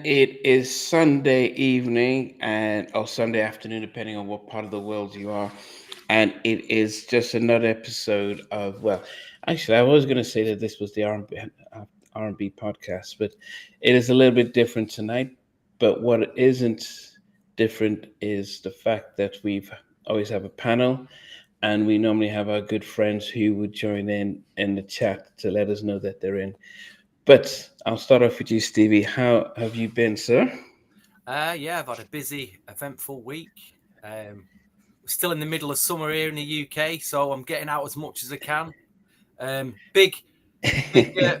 it is Sunday evening or Sunday afternoon, depending on what part of the world you are. And it is just another episode of, well, actually, I was going to say that this was the R&B podcast, but it is a little bit different tonight. But what isn't different is the fact that we've always have a panel, and we normally have our good friends who would join in the chat to let us know that they're in. But I'll start off with you, Stevie. How have you been, sir? Yeah, I've had a busy, eventful week. We're still in the middle of summer here in the UK, so I'm getting out as much as I can. Big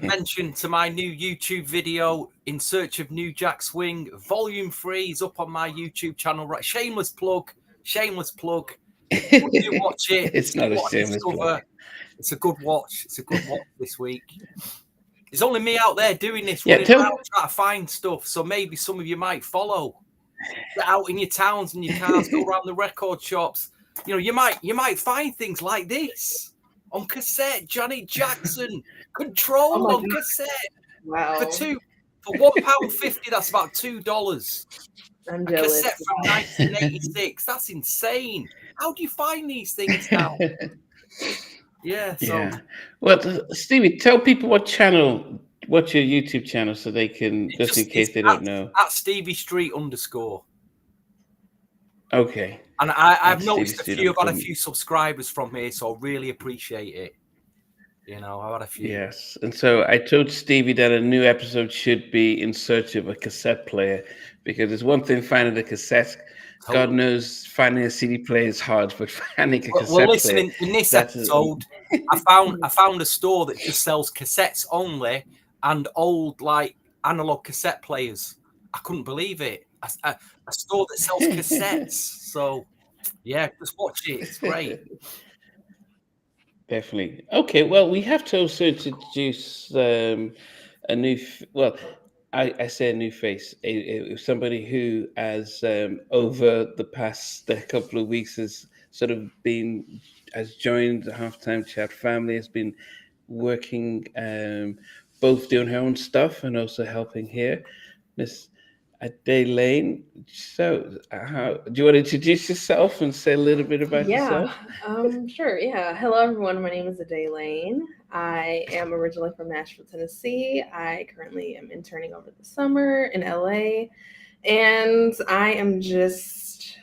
mention to my new YouTube video, In Search of New Jack Swing, Volume 3 is up on my YouTube channel. Right, shameless plug. Do watch it. It's See not a what I shameless discover. plug. It's a good watch. This week. There's only me out there doing this, Yeah, running around trying to find stuff. So maybe some of you might follow. Get out in your towns and your cars, go around the record shops. You know, you might find things like this on cassette. Janet Jackson, Control on cassette Wow. for £1.50. That's about $2. I'm A jealous. cassette from 1986. That's insane. How do you find these things now? Yeah. So yeah. Well, Stevie, tell people what's your YouTube channel, so they can just in case they don't know. At Stevie Street _. Okay. And I've noticed Stevie I've had a Street. few subscribers from here, so I really appreciate it. You know, I've had a few. Yes, and so I told Stevie that a new episode should be in search of a cassette player, because there's one thing finding a cassette. Totally. God knows finding a CD player is hard, but finding a cassette well, listen, player. in this episode, I found a store that just sells cassettes only and old like analog cassette players. I couldn't believe it. A store that sells cassettes. So yeah, just watch it. It's great. Definitely. Okay, well, we have to also introduce a new. I say a new face, somebody who has over the past couple of weeks has sort of has joined the Halftime Chat family. Has been working, both doing her own stuff and also helping here, Miss Lane. So, do you want to introduce yourself and say a little bit about yourself? Sure. Yeah. Hello, everyone. My name is Lane. I am originally from Nashville, Tennessee. I currently am interning over the summer in LA, and I am just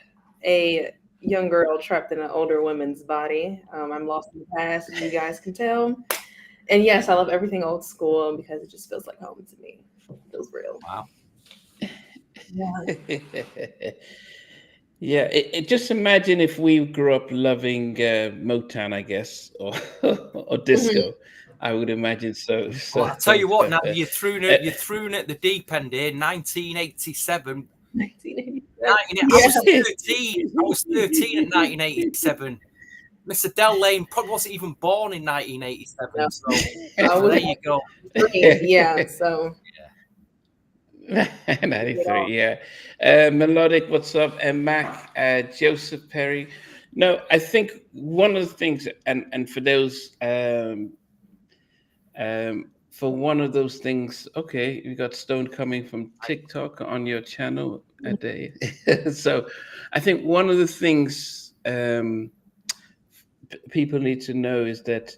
a young girl trapped in an older woman's body. I'm lost in the past, as you guys can tell. And yes, I love everything old school because it just feels like home to me. It feels real. Wow. Yeah. Yeah, just imagine if we grew up loving Motown, I guess, or disco. Mm-hmm. I would imagine so. Well, I'll tell you what. Now you're thrown at the deep end here. 1987. 1987. I was 13 in 1987. Miss Adele Lane probably wasn't even born in 1987. No. So there you go. Yeah. So. 93, yeah. Melodic, what's up? And Mac, Joseph Perry. No, I think one of the things, and for those, for one of those things, okay, you got Stone coming from TikTok on your channel a day. So I think one of the things people need to know is that,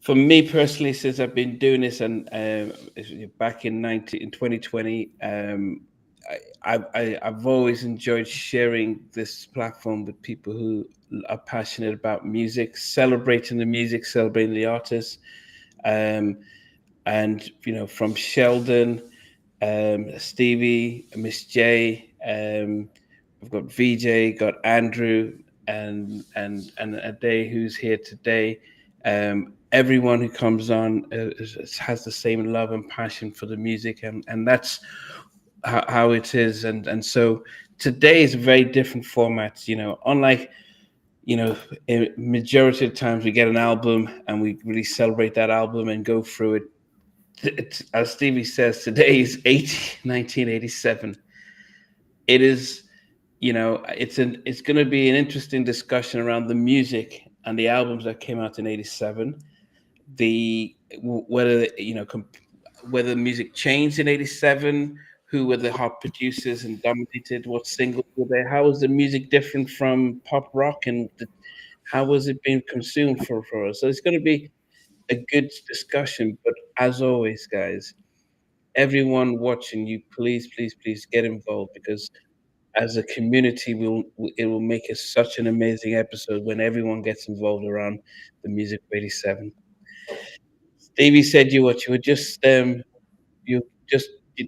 for me personally, since I've been doing this, and back in 2020, I've always enjoyed sharing this platform with people who are passionate about music, celebrating the music, celebrating the artists, and from Sheldon, Stevie, Miss J, I've got VJ, got Andrew, and Ade, who's here today. Everyone who comes on has the same love and passion for the music, and that's how it is. And so today is a very different format. Unlike a majority of the times we get an album and we really celebrate that album and go through it. As Stevie says, today is 1987. It is, it's going to be an interesting discussion around the music and the albums that came out in 87. Whether music changed in 87, who were the hot producers and dominated? What singles were there? How was the music different from pop rock, and how was it being consumed for us? So it's going to be a good discussion. But as always, guys, everyone watching, you please get involved, because as a community, it will make it such an amazing episode when everyone gets involved around the music of '87. Stevie said you were just you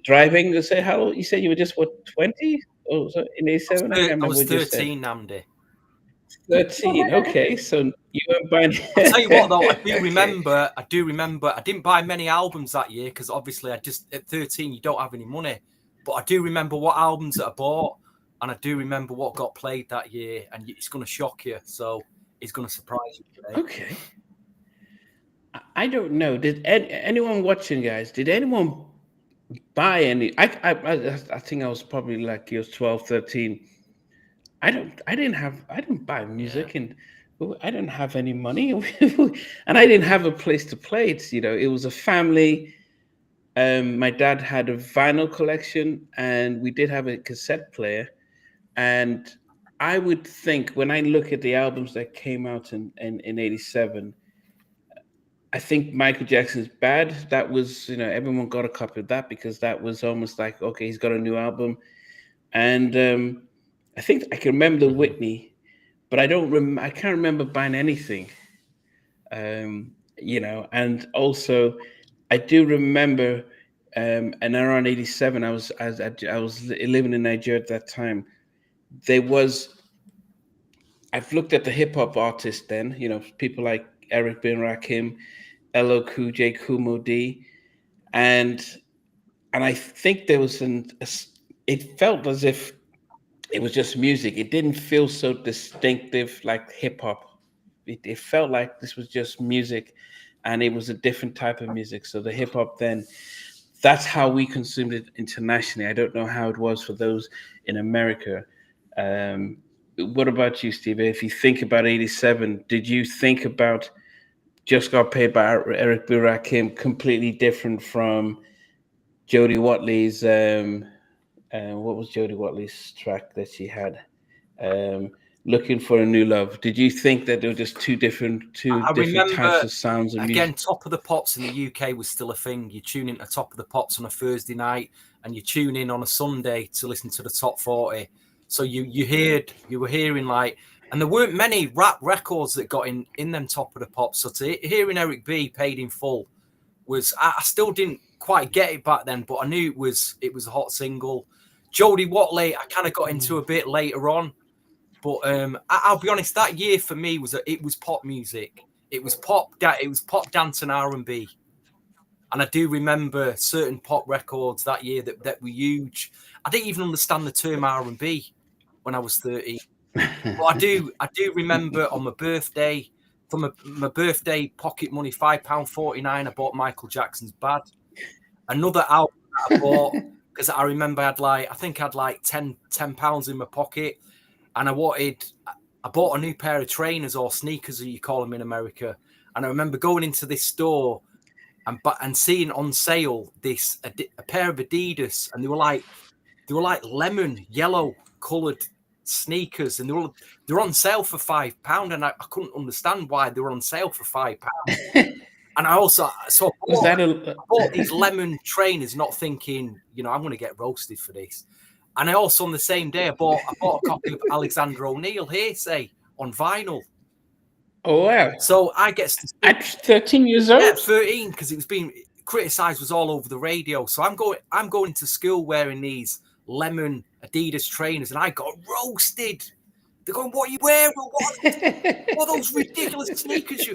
driving. You say how old? You said you were just what 20? Oh, so in '87, I can't I remember was what you said. 13, Namdi. 13. Okay, so you weren't buying. I'll tell you what, though, I do Okay. remember. I didn't buy many albums that year because obviously at 13 you don't have any money. But I do remember what albums that I bought, and I do remember what got played that year, and it's going to shock you. So it's going to surprise you today. Okay. I don't know. Did anyone watching, guys? Did anyone buy any? I think I was probably like you was 12, 13. I didn't buy music, and I didn't have any money, and I didn't have a place to play it. It was a family. My dad had a vinyl collection, and we did have a cassette player. And I would think, when I look at the albums that came out in '87, I think Michael Jackson's Bad. That was, everyone got a copy of that, because that was almost like, okay, he's got a new album. And I think I can remember the Whitney, but I can't remember buying anything. And also I do remember, and around '87, I was living in Nigeria at that time. There was I've looked at the hip hop artists then, people like Eric Ben Rakim, LL Cool J, Kumo D, and I think there was it felt as if it was just music. It didn't feel so distinctive like hip hop. It felt like this was just music, and it was a different type of music. So the hip hop then, that's how we consumed it internationally. I don't know how it was for those in America. What about you, Steve? If you think about '87, did you think about Just Got Paid by Eric B. Rakim, completely different from Jodie Watley's? What was Jodie Watley's track that she had? Looking for a New Love. Did you think that there were just two different types of sounds of music? Again, Top of the Pops in the UK was still a thing. You tune into Top of the Pops on a Thursday night, and you tune in on a Sunday to listen to the top 40. So you were hearing like, and there weren't many rap records that got in them Top of the Pops. So to hearing Eric B paid in full was, I still didn't quite get it back then, but I knew it was a hot single. Jodie Watley, I kind of got into a bit later on. But I'll be honest, that year for me was pop music. It was pop dance and R&B. And I do remember certain pop records that year that were huge. I didn't even understand the term R&B when I was 13. But I do remember on my birthday, from my birthday pocket money, £5.49, I bought Michael Jackson's Bad. Another album that I bought, because I remember I think I had like £10 in my pocket. And I bought a new pair of trainers, or sneakers, as you call them in America. And I remember going into this store and seeing on sale a pair of Adidas, and they were like lemon yellow coloured sneakers, and they were on sale for £5, and I couldn't understand why they were on sale for £5. And I also I bought these lemon trainers, not thinking, I'm going to get roasted for this. And I also, on the same day, I bought a copy of Alexander O'Neill, Hearsay, on vinyl. Oh, wow. So I get... At 13 years old? Yeah, 13, because it was being criticised, was all over the radio. So I'm going to school wearing these lemon Adidas trainers, and I got roasted. They're going, what are you wearing? What are those ridiculous sneakers?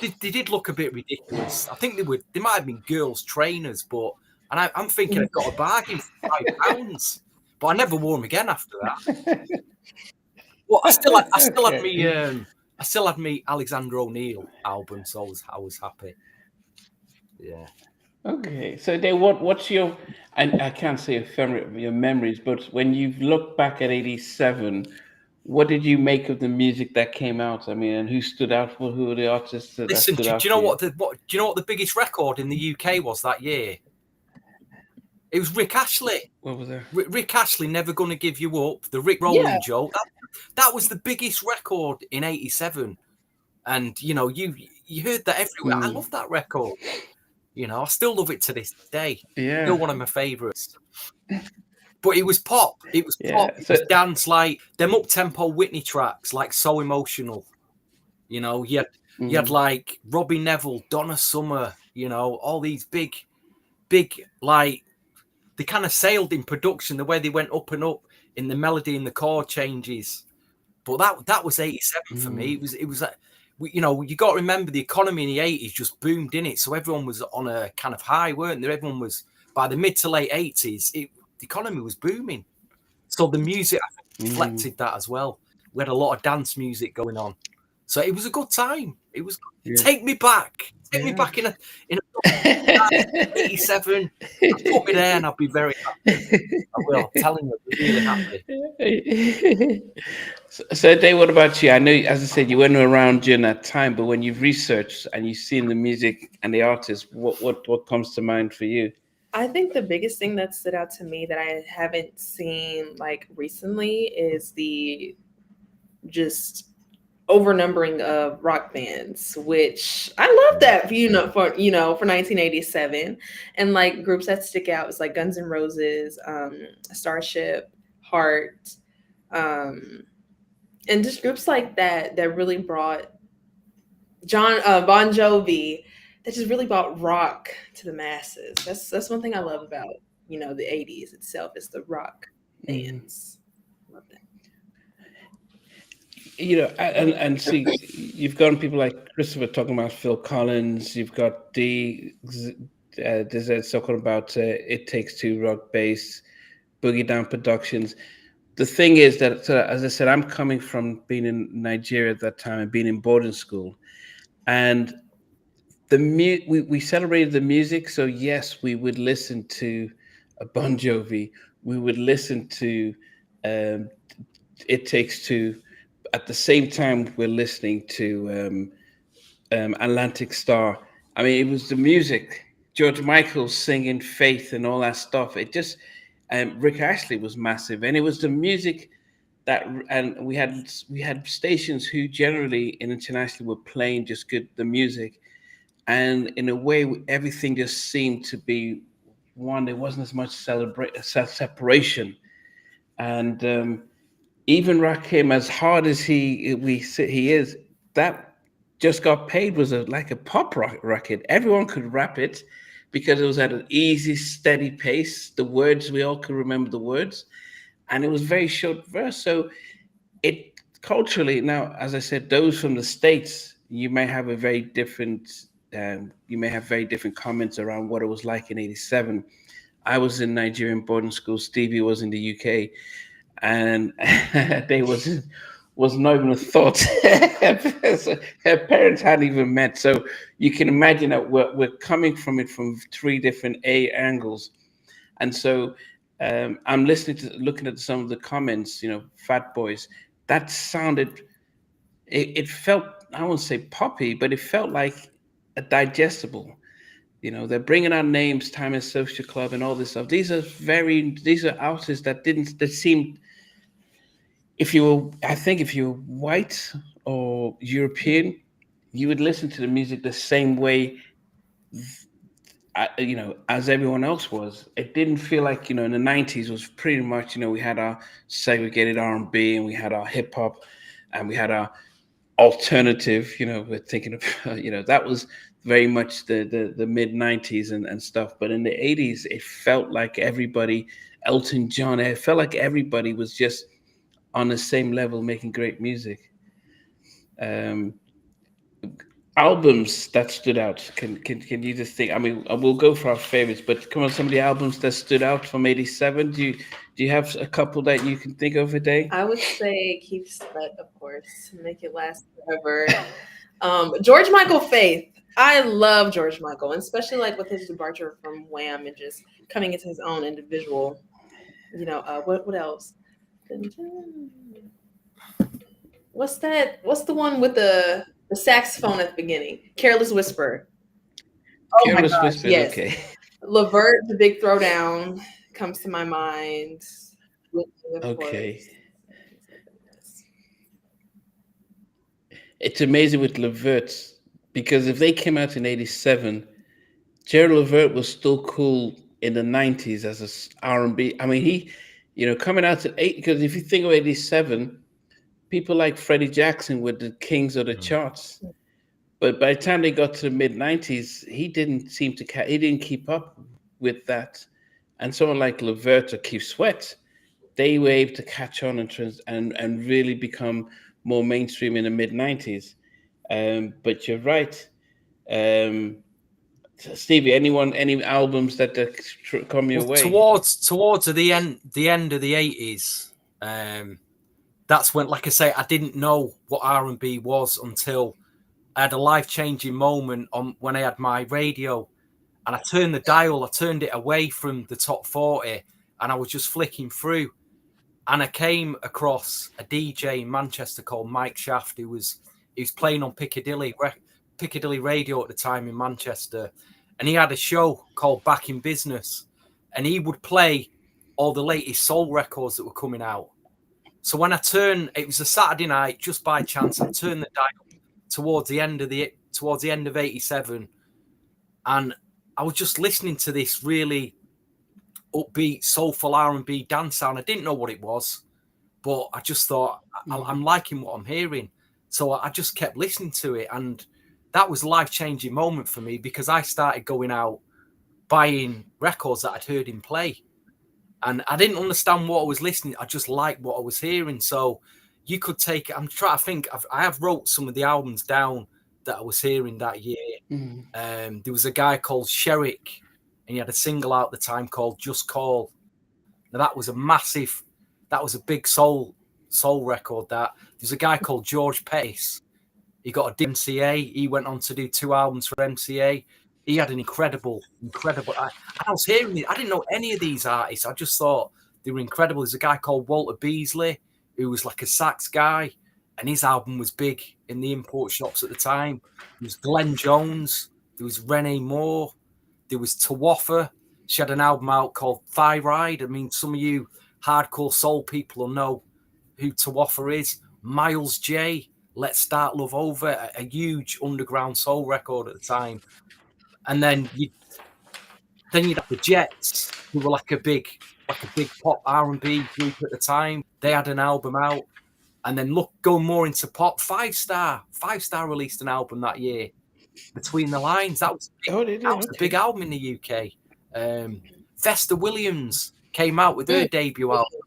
They did look a bit ridiculous. I think they might have been girls' trainers, and I'm thinking I got a bargain for £5. But I never wore them again after that. Well, I still had me Alexander O'Neill album, so I was happy. Yeah. Okay, so then what's your? And I can't say your memories, but when you look back at '87, what did you make of the music that came out? I mean, and who stood out for? Who were the artists that stood out? Do you know what the biggest record in the UK was that year? It was Rick Ashley. What was that? Rick Ashley, Never Gonna Give You Up. The Rick Yeah. Rolling joke. That was the biggest record in '87. And you heard that everywhere. I love that record. I still love it to this day. Yeah. Still one of my favourites. But it was pop. It was Yeah, pop. It was dance, like them up-tempo Whitney tracks, like So Emotional. You had like Robbie Neville, Donna Summer, all these big, like, they kind of sailed in production, the way they went up and up in the melody and the chord changes. But that was '87 for me. It was like, you got to remember the economy in the '80s just boomed in it, so everyone was on a kind of high, weren't there? Everyone was, by the mid to late '80s, the economy was booming, so the music reflected that as well. We had a lot of dance music going on, so it was a good time. It was take me back in a '87. Put me there, and I'll be very happy. I will. I'm telling you, I'll be really happy. So, Dave, what about you? I know, as I said, you weren't around during that time, but when you've researched and you've seen the music and the artists, what comes to mind for you? I think the biggest thing that stood out to me that I haven't seen like recently is the just overnumbering of rock bands, which I love that for 1987, and like groups that stick out is like Guns N' Roses, Starship, Heart, and just groups like that really brought Bon Jovi, that just really brought rock to the masses. That's one thing I love about the '80s itself, is the rock bands. Love that. And see, you've got people like Christopher talking about Phil Collins. You've got DZ talking about It Takes Two, rock bass, Boogie Down Productions. The thing is that, as I said, I'm coming from being in Nigeria at that time and being in boarding school, and we celebrated the music. So yes, we would listen to a Bon Jovi. We would listen to It Takes Two. At the same time, we're listening to Atlantic Star. I mean, it was the music. George Michael singing Faith and all that stuff. It just, Rick Ashley was massive, and it was the music and we had stations who generally internationally were playing just the music, and in a way, everything just seemed to be one. There wasn't as much separation, and even Rakim, as hard as he is, that Just Got Paid was like a pop rock record. Everyone could rap it because it was at an easy, steady pace. The words, we all could remember the words, and it was very short verse. So it culturally, now, as I said, those from the States, you may have very different comments around what it was like in '87. I was in Nigerian boarding school. Stevie was in the UK, and they was not even a thought. Her parents hadn't even met, so you can imagine that we're coming from it from three different angles. And so I'm looking at some of the comments. Fat Boys, that sounded, it felt, I won't say poppy, but it felt like a digestible. They're bringing out names, Time and Social Club, and all this stuff. These are artists that seemed, if you were white or European, you would listen to the music the same way, as everyone else was. It didn't feel like, in the '90s was pretty much, we had our segregated R&B, and we had our hip hop, and we had our alternative. We're thinking of, that was very much the mid '90s and stuff. But in the '80s, it felt like everybody, Elton John, it felt like everybody was just on the same level, making great music. Albums that stood out. Can you just think? I mean, we'll go for our favorites, but come on, some of the albums that stood out from '87. Do you have a couple that you can think of a day? I would say Keith Sweat, of course, Make It Last Forever. George Michael, Faith. I love George Michael, and especially like with his departure from Wham and just coming into his own individual. What else? What's that? What's the one with the saxophone at the beginning? Careless Whisper. Oh Careless my gosh, Whisper, yes. okay. Levert, The Big Throwdown comes to my mind. Of Okay. course. It's amazing with Levert because if they came out in '87, Gerald Levert was still cool in the '90s as a R&B. I mean, coming out at eight. Because if you think of '87, people like Freddie Jackson were the kings of the charts. But by the time they got to the mid '90s, he didn't seem to. He didn't keep up with that. And someone like Levert or Keith Sweat, they were able to catch on and really become more mainstream in the mid '90s. But you're right, Stevie. Any albums that come your way? Towards the end of the 80s, that's when, like I say, I didn't know what R&B was until I had a life-changing moment on when I had my radio, and I turned the dial. I turned it away from the top 40, and I was just flicking through, and I came across a DJ in Manchester called Mike Shaft, who was playing on Piccadilly Radio at the time in Manchester, and he had a show called Back in Business, and he would play all the latest soul records that were coming out. So when it was a Saturday night, just by chance, I turned the dial towards the end of '87, and I was just listening to this really upbeat, soulful R&B dance sound. I didn't know what it was, but I just thought I'm liking what I'm hearing. So I just kept listening to it, and that was a life-changing moment for me because I started going out buying records that I'd heard him play, and I didn't understand what I was listening. I just liked what I was hearing. So you could take it. I'm trying to think. I have wrote some of the albums down that I was hearing that year. There was a guy called Sherrick, and he had a single out at the time called Just Call. Now that was a big soul record. There's a guy called George Pace. He got a DMCA. He went on to do 2 albums for MCA. He had an incredible. I was hearing it. I didn't know any of these artists. I just thought they were incredible. There's a guy called Walter Beasley, who was like a sax guy, and his album was big in the import shops at the time. There was Glenn Jones. There was Renee Moore. There was Tawaffa. She had an album out called Thyroid. I mean, some of you hardcore soul people will know who Tawaffa is. Miles J, Let's Start Love Over, a huge underground soul record at the time. And then you'd have the Jets, who were like a big pop R&B group at the time. They had an album out. And then going more into pop, Five Star released an album that year, Between the Lines. That was a big album in the UK. Vesta Williams came out with her debut album.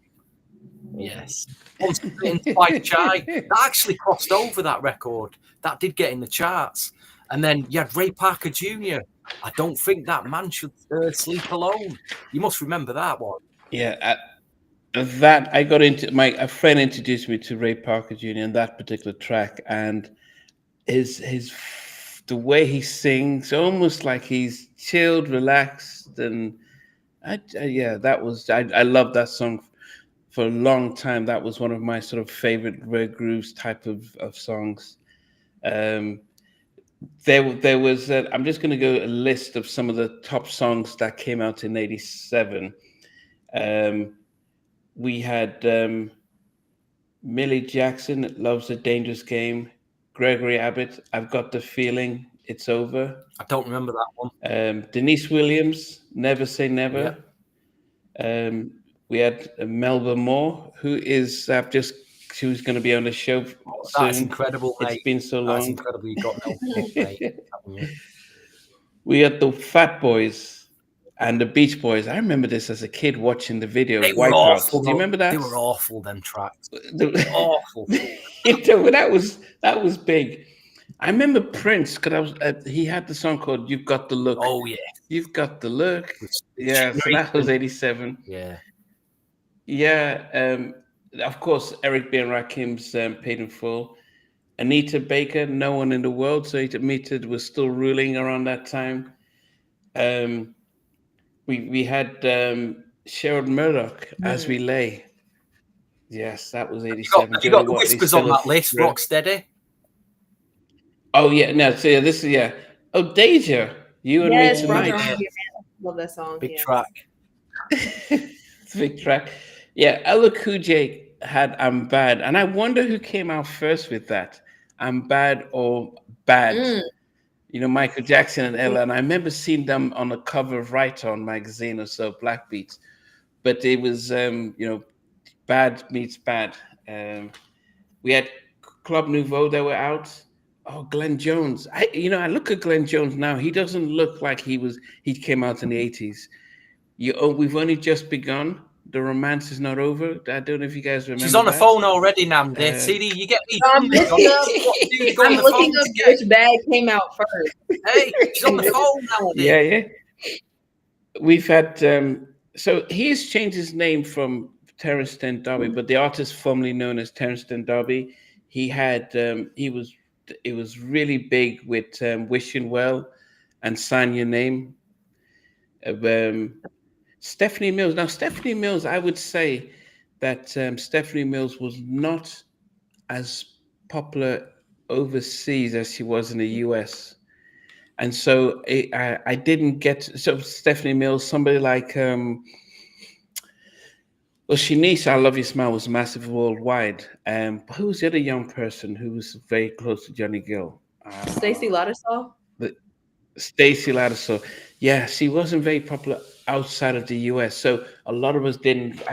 Yes. Once Bitten, Twice Shy. That actually crossed over, that record. That did get in the charts. And then you had Ray Parker Jr. I Don't Think That Man Should Sleep Alone. You must remember that one. Yeah. That I got into, a friend introduced me to Ray Parker Jr. and that particular track, and the way he sings, almost like he's chilled, relaxed, and I love that song for a long time. That was one of my sort of favorite Ray Grooves type of songs. There was I'm just going to go a list of some of the top songs that came out in '87. We had Millie Jackson, Love's a Dangerous Game. Gregory Abbott, I've Got the Feeling, It's Over. I don't remember that one. Denise Williams, Never Say Never. Yep. We had Melba Moore, who's going to be on the show soon. That's incredible, mate. It's been so long. That's incredible. You got no We had the Fat Boys and the Beach Boys. I remember this as a kid watching the video. They were awful. Do you remember that? They were awful, them tracks. Awful. That was big. I remember Prince, because he had the song called "You've Got the Look." Oh yeah, You've got the look. Yeah, so that was '87. Yeah. Yeah. Of course, Eric B. and Rakim's "Paid in Full." Anita Baker, "No One in the World." So Anita was still ruling around that time. We had Sherrod Murdoch, As We Lay. Yes, that was '87. You got the Whispers on that list, Rocksteady. Oh yeah, no. So yeah, this is Oh, Deja, You and Me Tonight. Love that song. Big Yes. track. It's a big track. Yeah, Ella Cool J had "I'm Bad," and I wonder who came out first with that. "I'm Bad" or "Bad." Mm. Michael Jackson and Ella, and I remember seeing them on the cover of Right On magazine or so, Black Beats. But it was, Bad meets Bad. We had Club Nouveau that were out. Oh, Glenn Jones. I look at Glenn Jones now. He doesn't look like he came out in the 80s. We've only just begun. The romance is not over. I don't know if you guys She's remember on the that. phone already, Namdi. CD, you get me. So I'm looking up. What to do to go I'm on the looking phone up again? which bag came out first. Hey, she's on the phone, Namdi. Yeah. We've had so he's changed his name from Terence Stamp D'Arby, but the artist formerly known as Terence Stamp D'Arby, he had he was it was really big with Wishing Well and Sign Your Name. Stephanie Mills. Now Stephanie Mills, I would say that Stephanie Mills was not as popular overseas as she was in the US. And so I didn't get so Stephanie Mills, somebody like Shanice, I Love Your Smile was massive worldwide. But who was the other young person who was very close to Johnny Gill? Stacey Lattisaw. Stacey Lattisaw. Yeah, she wasn't very popular outside of the US. So a lot of us I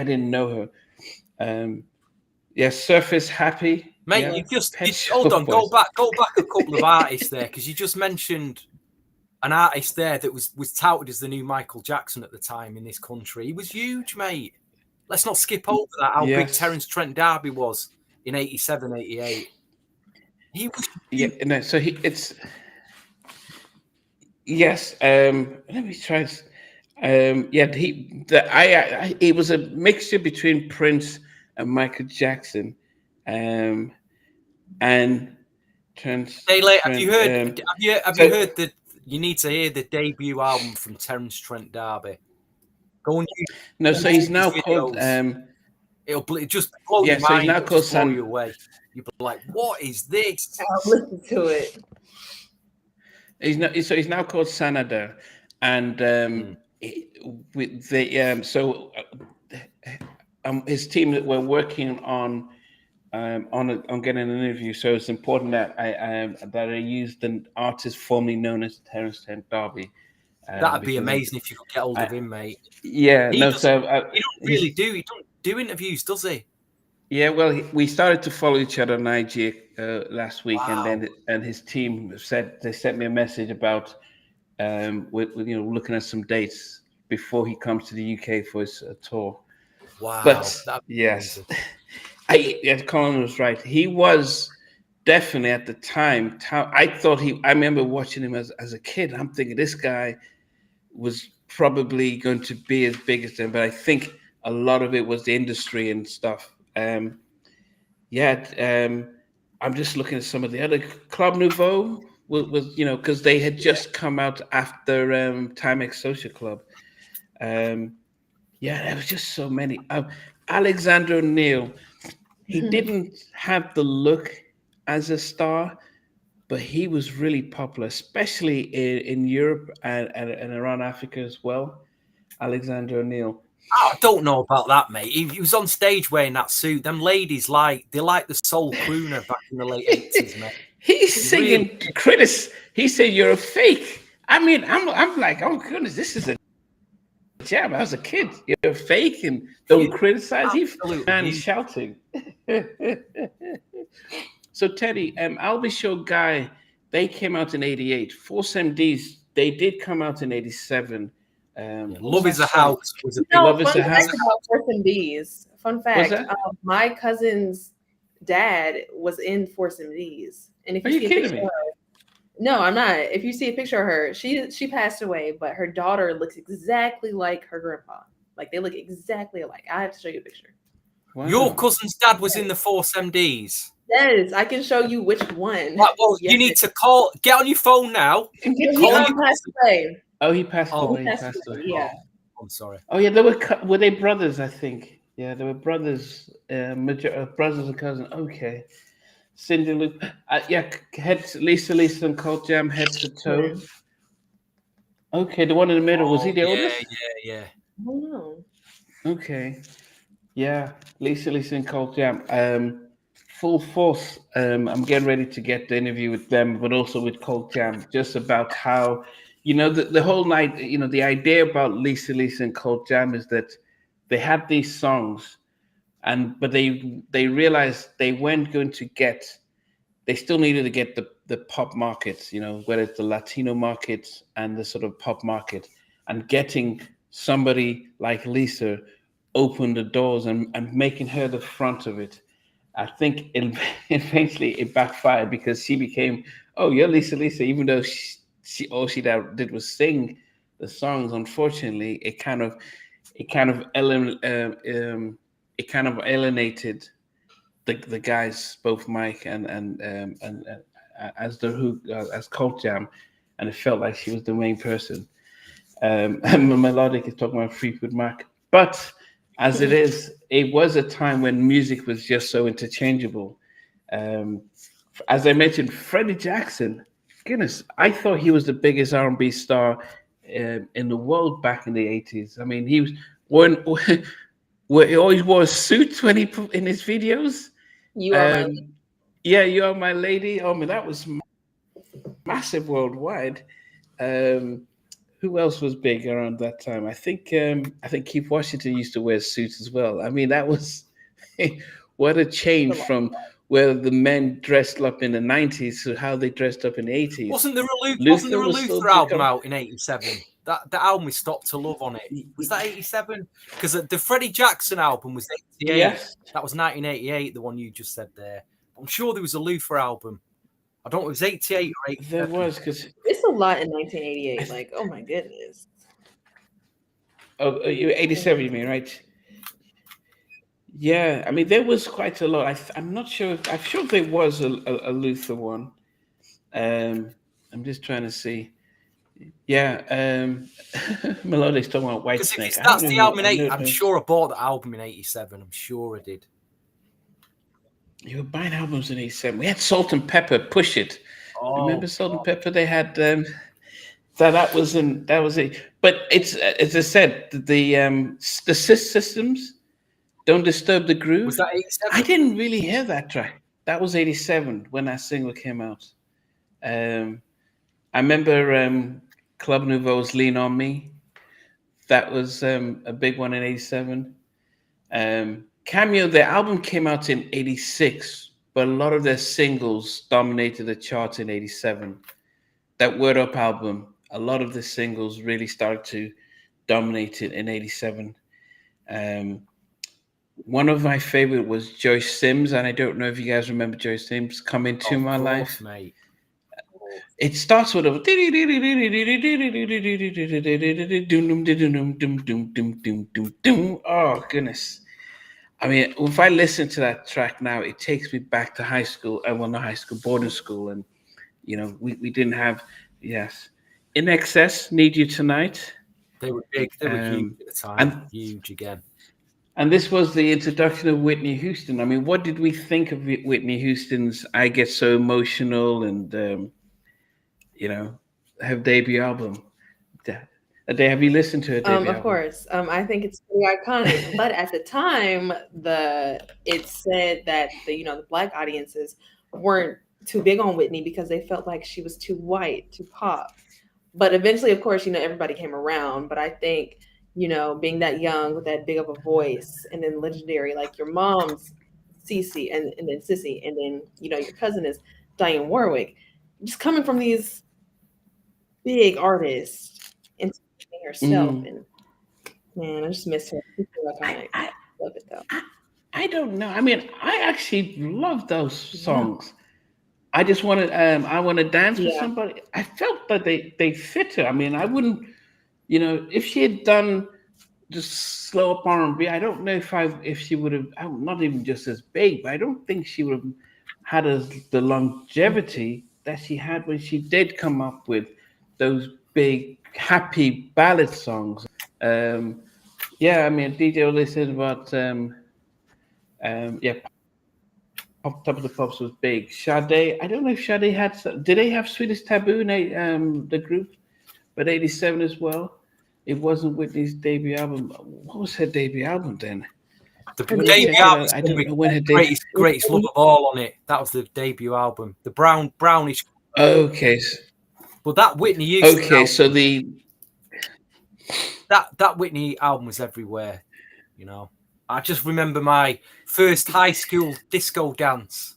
didn't know her. Yeah, Surface Happy. Mate, Yeah, hold on, Boys. go back a couple of artists there, because you just mentioned an artist there that was touted as the new Michael Jackson at the time in this country. He was huge, mate. Let's not skip over that, how big Yes. Terence Trent D'Arby was in 87, 88. He was huge. Yeah, no, so it's yes. Let me try. Yeah, it was a mixture between Prince and Michael Jackson, and Trent. Hey, have you heard? Have you so- heard that? You need to hear the debut album from Terence Trent D'Arby. Go and use. No, so he's now videos. called. It'll just blow Yeah, your so he's mind. now It'll called just blow you away. You'll be like, "What is this?" I'll listen to it. He's now called Sanada, and with the his team that we're working on getting an interview. So it's important that I used an artist formerly known as Terence Stamp D'Arby. That'd be amazing if you could get hold of him, mate. Yeah, He no, doesn't- so he don't really do. He don't do interviews, does he? yeah, well, we started to follow each other on IG last week, Wow. and his team they sent me a message about with looking at some dates before he comes to the UK for his tour. Wow. But yes, Colin was right. He was definitely at the time. I remember watching him as a kid. I'm thinking this guy was probably going to be as big as them, but I think a lot of it was the industry and stuff. I'm just looking at some of the other Club Nouveau was because they had just come out after Timex Social Club. There was just so many. Alexander O'Neill, he didn't have the look as a star, but he was really popular, especially in Europe and around Africa as well. Alexander O'Neill. I don't know about that, mate. He was on stage wearing that suit. Them ladies like the soul crooner back in the late 80s, mate. He's singing critics. He said you're a fake. I mean, I'm like, oh goodness, this is a jam. I was a kid. You're a fake and don't criticize. He's shouting. So Teddy, I'll Be Sure Guy, they came out in 88. Force MDs, they did come out in 87. Love is a House was a big No, Love is fun a fact House. about Force MDs. Fun fact: my cousin's dad was in Force MDs, and if Are you you see a kidding picture me? of her, no, I'm not. If you see a picture of her, she passed away, but her daughter looks exactly like her grandpa. Like they look exactly alike. I have to show you a picture. Wow. Your cousin's dad was in the Force MDs. Yes, I can show you which one. Right, well, Yes, you need to get on your phone now. He passed away. Oh, he passed away. He passed away. Yeah. I'm sorry. Oh yeah, were they brothers? I think. Yeah, they were brothers. Brothers and cousins. Okay. Cindy Luke. Lisa and Colt Jam head to toe. Okay, the one in the middle, was he Oh the yeah, oldest? yeah. I don't know. Okay. Yeah, Lisa and Cold Jam. Full force. I'm getting ready to get the interview with them, but also with Cold Jam, just about how, the whole night. The idea about Lisa and Cold Jam is that they had these songs, but they realized they weren't going to get. They still needed to get the pop markets, whether it's the Latino markets and the sort of pop market, and getting somebody like Lisa open the doors and making her the front of it. I think eventually it backfired because she became, oh, you're Lisa, even though she all she did was sing the songs. Unfortunately, it kind of it kind of alienated the guys, both Mike and as the who as Colt Jam, and it felt like she was the main person. And Melodic is talking about Fleetwood Mac, but as it was a time when music was just so interchangeable. Um, as I mentioned, Freddie Jackson. Goodness, I thought he was the biggest R&B star in the world back in the 80s. I mean, he was when where he always wore suits when he put in his videos. You are my. Um, yeah, you are my lady. Oh, man, that was massive worldwide. Um, who else was big around that time? I think Keith Washington used to wear suits as well. I mean, that was what a change from where the men dressed up in the 90s to how they dressed up in the 80s. Wasn't Luther there a was still Luther album out in '87? That the album we stopped to love on it. Was that '87? Because the Freddie Jackson album was '88. Yes. That was 1988. The one you just said there. I'm sure there was a Luther album. I don't know. It was '88 or '87. There was, because It's a lot in 1988. Like, oh my goodness. oh, 87, you mean, right? Yeah, I mean there was quite a lot. I'm not sure. I'm sure there was a Luther one. I'm just trying to see. Yeah, Melodic's talking about White Because Snake. if I don't that's the know. album in I '80, know. I'm sure I bought the album in '87. I'm sure I did. You were buying albums in '87. We had Salt and Pepper. Push It. Oh, Remember Salt and Pepper? They had that was in that was it. But it's as I said, the systems don't disturb the was groove. that I '87? didn't really hear that track. That was '87 when that single came out. Um, I remember Club Nouveau's "Lean on Me." That was a big one in '87. Cameo, their album came out in '86, but a lot of their singles dominated the charts in '87. That Word Up album, a lot of the singles really started to dominate it in '87. Um, One of my favorite was Joyce Sims, and I don't know if you guys remember Joyce Sims, Come Into Of My course, Life. mate. It starts with a oh goodness. I mean, if I listen to that track now, it takes me back to high school. Well, not high school, boarding school, and we didn't have, yes, In Excess, Need You Tonight, They were big. They were huge um, at the time. and Huge again. and this was the introduction of Whitney Houston. I mean, what did we think of Whitney Houston's "I Get So Emotional" and her debut album? Have you listened to her debut Of album? course. I think it's pretty iconic. But at the time, it said that the black audiences weren't too big on Whitney because they felt like she was too white, too pop. But eventually, of course, everybody came around. But I think, being that young with that big of a voice and then legendary, like your mom's Cece and then Sissy, and then, your cousin is Diane Warwick, just coming from these big artists and herself. Mm. And man, I just miss her. She's so I, iconic. I Love it though. I I don't know. I mean, I actually love those Yeah. songs. I want to dance with Yeah. somebody. I felt that they fit her. I mean, I wouldn't, if she had done just slow up R&B, I don't know if she would have, not even just as big, but I don't think she would have had the longevity that she had when she did come up with those big happy ballad songs. Yeah, I mean, DJ Ole said about yeah, Top of the Pops was big. Sade, I don't know if Sade had. Did they have Sweetest Taboo? The group but 87 as well. It wasn't Whitney's debut album. What was her debut album then? The Her Let me debut debut check it album out. is I going to don't be know when her debut. greatest love of all on it. That was the debut album. The brownish. Okay, But that Whitney Houston okay. So album, the that Whitney album was everywhere. You know, I just remember my first high school disco dance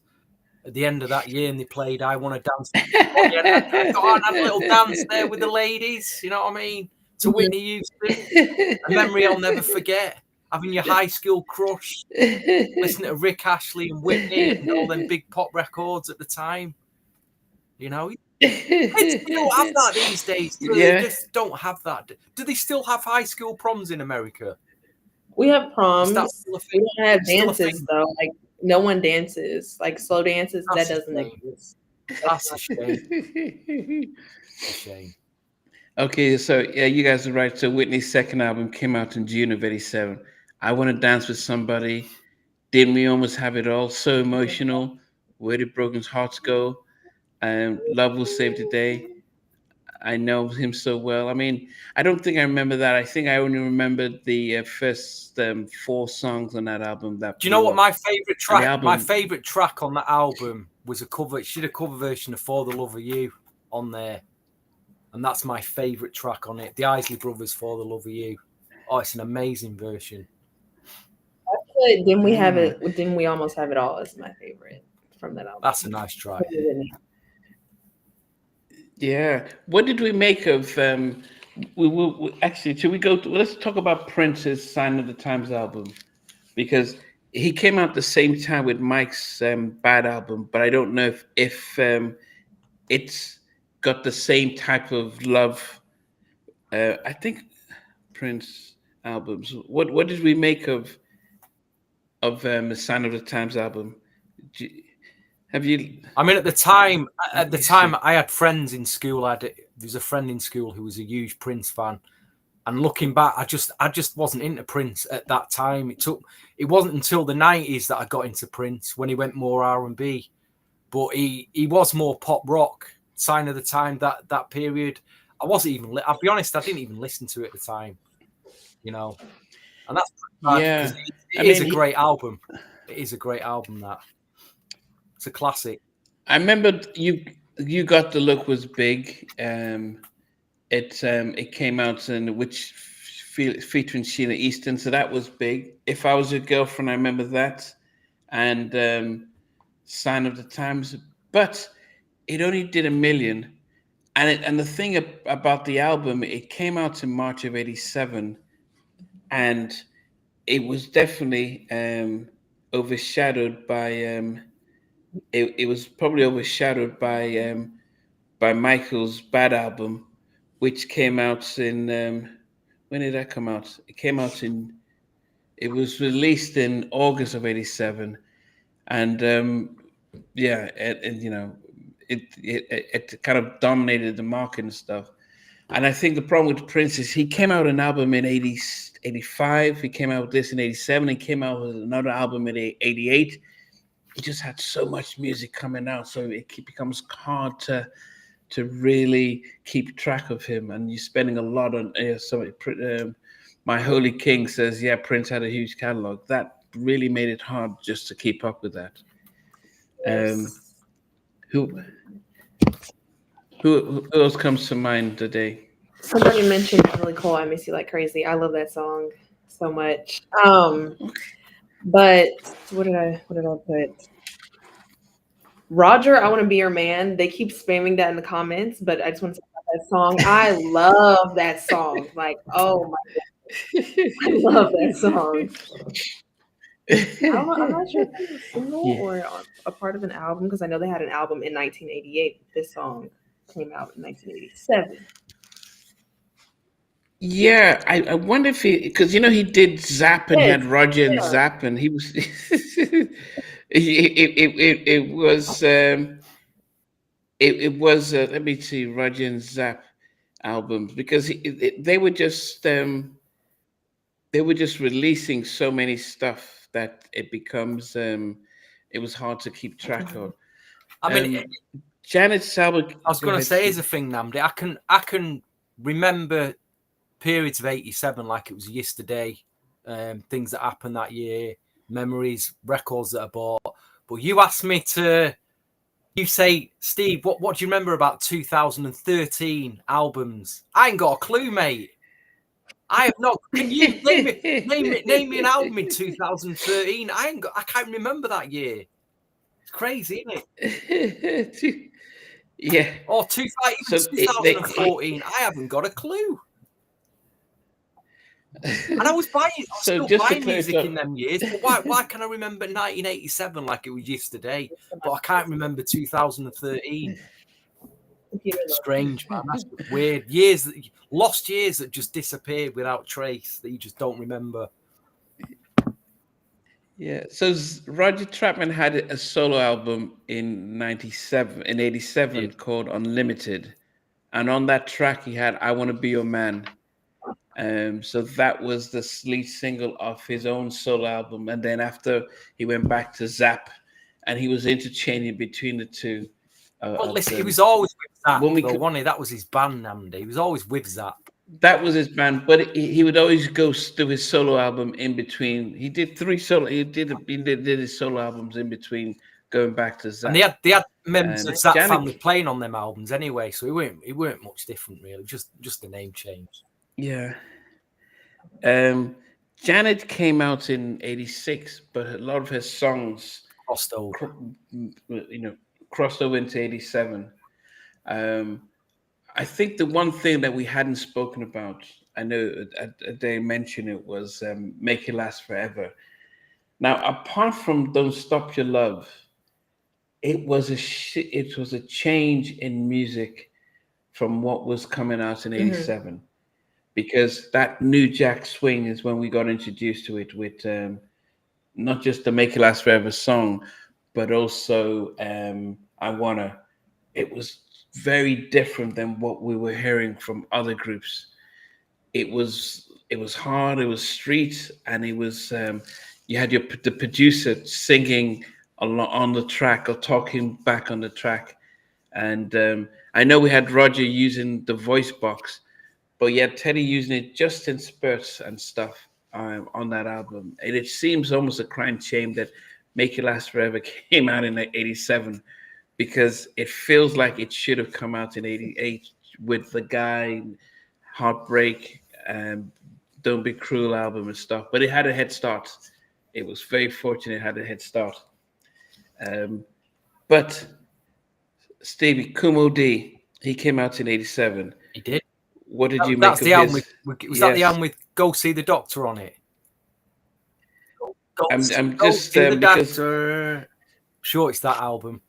at the end of that year, and they played "I Want to Dance." Oh, yeah, I got on, had a little dance there with the ladies. You know what I mean? To Whitney Houston, a memory I'll never forget. Having your high school crush, listening to Rick Ashley and Whitney and all them big pop records at the time. You know, kids don't have that these days. Do they? Yeah. Just don't have that. Do they still have high school proms in America? We have Is that proms. still a We thing? don't have Still a dances thing? though. Like no one dances. Like slow dances, That's that a doesn't shame. exist. That's a shame. It's a shame. Okay, so yeah, you guys are right. So Whitney's second album came out in June of '87. I Want to Dance with Somebody. Didn't We Almost Have It All? So Emotional. Where Did Broken Hearts Go? Love Will Save the Day. I know him so well. I mean, I don't think I remember that. I think I only remembered the first four songs on that album that Do you know blew what up. my favorite And the track? My album, favorite track on that album was a cover. She did a cover version of "For the Love of You" on there, and that's my favorite track on it. The Isley Brothers, "For the Love of You." Oh, it's an amazing version. But then we have it. Then we almost have it all. Is my favorite from that album. That's a nice track. yeah. What did we make of? Actually, should we go? Let's talk about Prince's "Sign of the Times" album because he came out the same time with Mike's "Bad" album, but I don't know if it's got the same type of love. I think Prince albums. What did we make of the Sign of the Times album? Have you? I mean, at the time, Let me see. I had friends in school. There's a friend in school who was a huge Prince fan, and looking back, I just wasn't into Prince at that time. It wasn't until the '90s that I got into Prince when he went more R&B, but he was more pop rock. Sign of the Time, that period, I wasn't even. I'll be honest, I didn't even listen to it at the time. You know, and that's bad because Yeah, it I is mean, a great album. It is a great album. That it's a classic. I remember you got the look was big. It came out in which featuring Sheila Easton, so that was big. If I Was Your Girlfriend, I remember that, and Sign of the Times, but it only did a million. And the thing about the album, it came out in March of '87, and it was definitely overshadowed by. It was probably overshadowed by Michael's Bad album, which came out in when did that come out? It came out in it was released in August of '87, and yeah, and you know, it kind of dominated the market and stuff. And I think the problem with Prince is he came out an album in 85. He came out with this in '87. He came out with another album in '88. He just had so much music coming out, so it becomes hard to really keep track of him. And you're spending a lot on my Holy King says, yeah, Prince had a huge catalog. That really made it hard just to keep up with that. Yes. Who who else comes to mind today? Somebody mentioned "Really Cool." I Miss You Like Crazy. I love that song so much. But what did I put? Roger, I Want to Be Your Man. They keep spamming that in the comments, but I just want to say about that song. I love that song. Like, oh my, I love that song. I'm not sure if it was a single Yeah. or a part of an album because I know they had an album in 1988. This song came out in 1987. Yeah, I wonder if he because he did Zap and he Yes, had Roger and yeah. Zap and he was it was it was let me see Roger and Zap albums because they were just releasing so many stuff that it becomes it was hard to keep track of. I mean, Um, Janet Salbert, I was go going to ahead, say, Steve. is a thing, Namdi. I can remember periods of 87 like it was yesterday, things that happened that year, memories, records that I bought. But you asked me to, you say, Steve, what do you remember about 2013 albums? I ain't got a clue, mate. I have not. Can you name me an album in 2013? I can't remember that year. It's crazy, isn't it? Yeah. Or 2014. I haven't got a clue. And I was still buying music in them years. But why can I remember 1987 like it was yesterday? But I can't remember 2013. Strange, man. That's weird. Lost years that just disappeared without trace, that you just don't remember. Yeah. So Roger Troutman had a solo album in 87 called Unlimited. And on that track he had I Want to Be Your Man. So that was the lead single of his own solo album. And then after he went back to Zap, and he was interchanging between the two. Well, listen, he was always with Zap, though, that was his band, Andy. He was always with Zap. That was his band, but he would always go do his solo album in between. He did he did his solo albums in between going back to Zap. And they had members of Zap family playing on them albums anyway, so he weren't much different really, just the name change. Yeah. Janet came out in 86, but a lot of her songs crossed over. Crossed over into 87. I think the one thing that we hadn't spoken about, I know they mentioned it, was Make It Last Forever. Now, apart from Don't Stop Your Love, it was a change in music from what was coming out in 87. Because that New Jack Swing is when we got introduced to it with not just the Make It Last Forever song, but also I Wanna. It was very different than what we were hearing from other groups. It was hard, it was street, and it was you had the producer singing on the track or talking back on the track. And I know we had Roger using the voice box, but yet Teddy using it just in spurts and stuff on that album. And it seems almost a crying shame that Make It Last Forever came out in 87, because it feels like it should have come out in 88 with the Guy, Heartbreak, Don't Be Cruel album and stuff. But it had a head start. It was very fortunate it had a head start. But Stevie, Kumo D, he came out in 87. He did. What did you make of his? Was that the album with Go See the Doctor on it? I'm just because sure it's that album.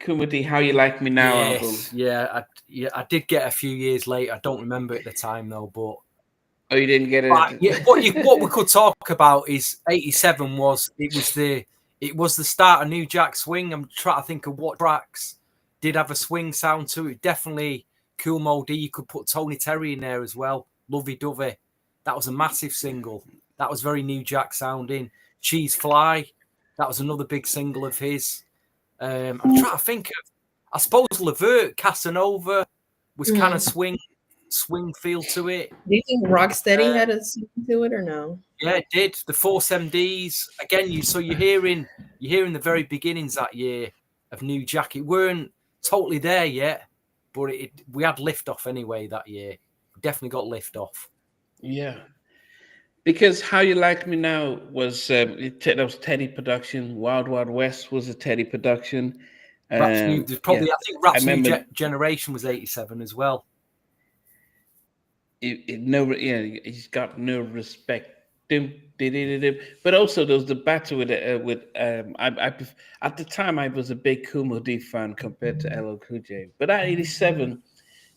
Kumo D, How You Like Me Now album. Yeah, I did get a few years later. I don't remember it at the time though, but you didn't get it. Yeah, what we could talk about is 87 was the start of New Jack Swing. I'm trying to think of what tracks did have a swing sound to it. Definitely Cool Mo D. You could put Tony Terry in there as well. Lovey Dovey. That was a massive single. That was very New Jack sounding. Cheese Fly. That was another big single of his. I'm trying to think of, I suppose Levert, Casanova was kind of swing feel to it. Do you think Rocksteady had a swing to it or no? Yeah, it did. The Force MDs again. You're hearing the very beginnings that year of New Jack. It weren't totally there yet, but we had Liftoff anyway that year. We definitely got Liftoff. Yeah, because How You Like Me Now was that was Teddy production. Wild Wild West was a Teddy production. I think Rap's New Generation was 87 as well. He's got no respect. But also there was the battle with at the time I was a big Kumo D fan compared to LL Cool J. But at 87,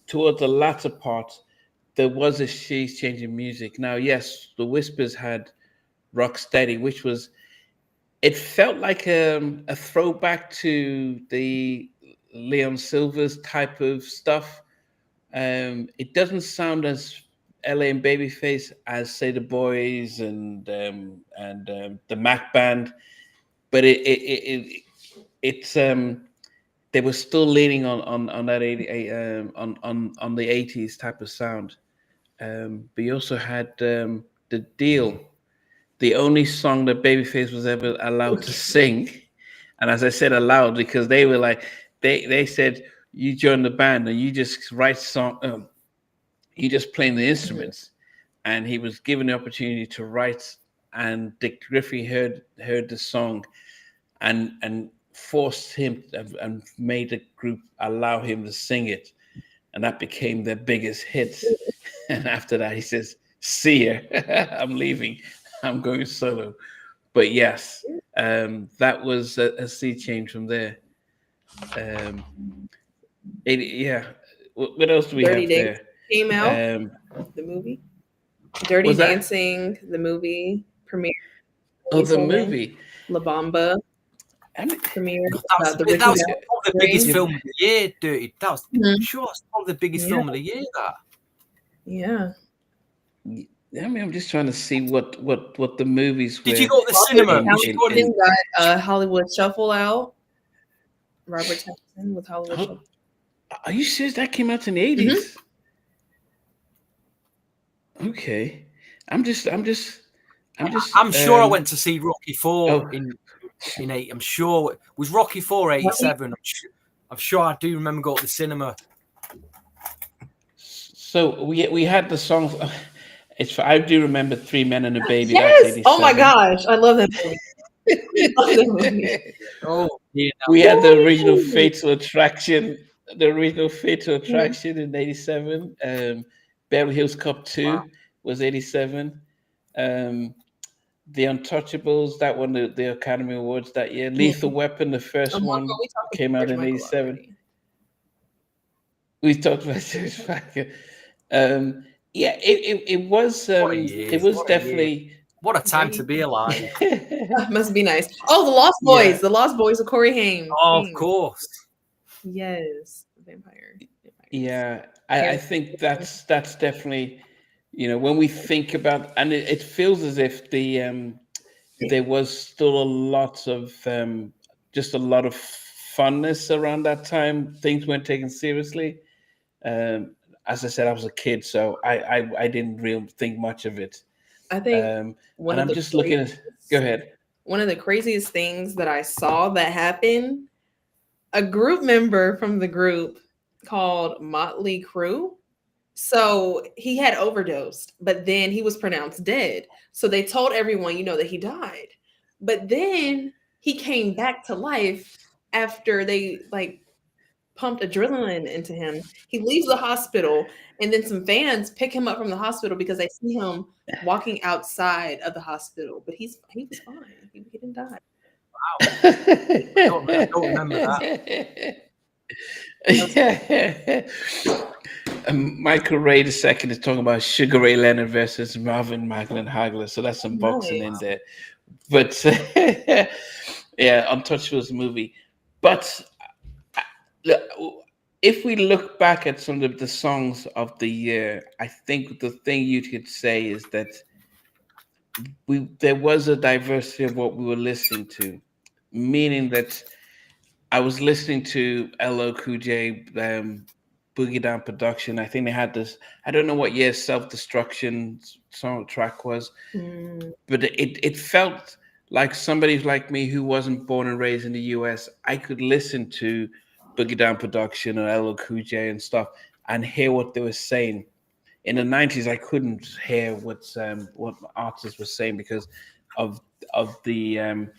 towards the latter part, there was a change in music. Now, yes, the Whispers had Rocksteady, which was, it felt like a throwback to the Leon Silvers type of stuff. It doesn't sound as LA and Babyface as say the Boys and the Mac Band, but it's they were still leaning on that 80 on the 80s type of sound. But you also had the deal, the only song that Babyface was ever allowed to sing, and as I said, allowed because they were like they said you join the band and you just write song, you just playing the instruments, and he was given the opportunity to write, and Dick Griffey heard the song and forced him and made the group allow him to sing it, and that became their biggest hit. And after that, he says, "See ya, I'm leaving, I'm going solo." But yes, that was a sea change from there. Um, yeah. What else do we Dirty have Dancing there? came out, The movie. Dirty was that? Dancing, the movie premiered Oh, in the 87. movie. La Bamba I mean, premiered. That The Ricky was Bell probably the biggest series. film of the year, Dirty. That was Mhm. sure it's probably the biggest film of the year. That Yeah. I mean, I'm just trying to see what the movies did you were go to the cinema? in Did you go to the, Then got Hollywood Shuffle out. Robert Pattinson with Hollywood Oh, Shuffle. are you serious? That came out in the Mhm. 80s. Okay, I'm just. I'm sure I went to see Rocky 4 Oh, in 8. I'm sure was Rocky 4 87. I'm sure I do remember going to the cinema. so we had the songs. It's I do remember Three Men and a Baby. That's Yes. Oh my 87. gosh, I love that movie. I love that movie. Oh, yeah. We had the original Woo! Fatal Attraction. The original Fatal Attraction in 87. Beverly Hills Cop 2 was 87. Um, The Untouchables, that won the Academy Awards that year. Lethal Weapon, the Oh, first Marco, one, we talked came about out George in Michael 87. already. We talked about James Packer. Yeah, What a year. it was What a year. definitely What a time to be alive. Must be nice. Oh, the Lost Yeah. Boys. The Lost Boys with Corey Haim. Oh, of course. Yes. Vampires. Yeah, I think that's definitely, when we think about, and it feels as if there was still a lot of just a lot of funness around that time. Things weren't taken seriously. As I said, I was a kid, so I didn't really think much of it. I think And I'm just looking at. Go ahead. one of the craziest things that I saw that happened, a group member from the group called Motley Crue. So he had overdosed, but then he was pronounced dead. So they told everyone, that he died. But then he came back to life after they pumped adrenaline into him. He leaves the hospital, and then some fans pick him up from the hospital because they see him walking outside of the hospital. But he was fine. He didn't die. I don't remember that. Yeah. Michael Ray II is talking about Sugar Ray Leonard versus Marvin Maglin Hagler, so that's some boxing in there. But yeah, Untouchables movie. But if we look back at some of the songs of the year, I think the thing you could say is that there was a diversity of what we were listening to, meaning that I was listening to LL Cool J, Boogie Down Production. I think they had this. I don't know what year Self Destruction song track was, but it felt like somebody like me who wasn't born and raised in the US. I could listen to Boogie Down Production or LL Cool J and stuff and hear what they were saying. In the 90s, I couldn't hear what artists were saying because of the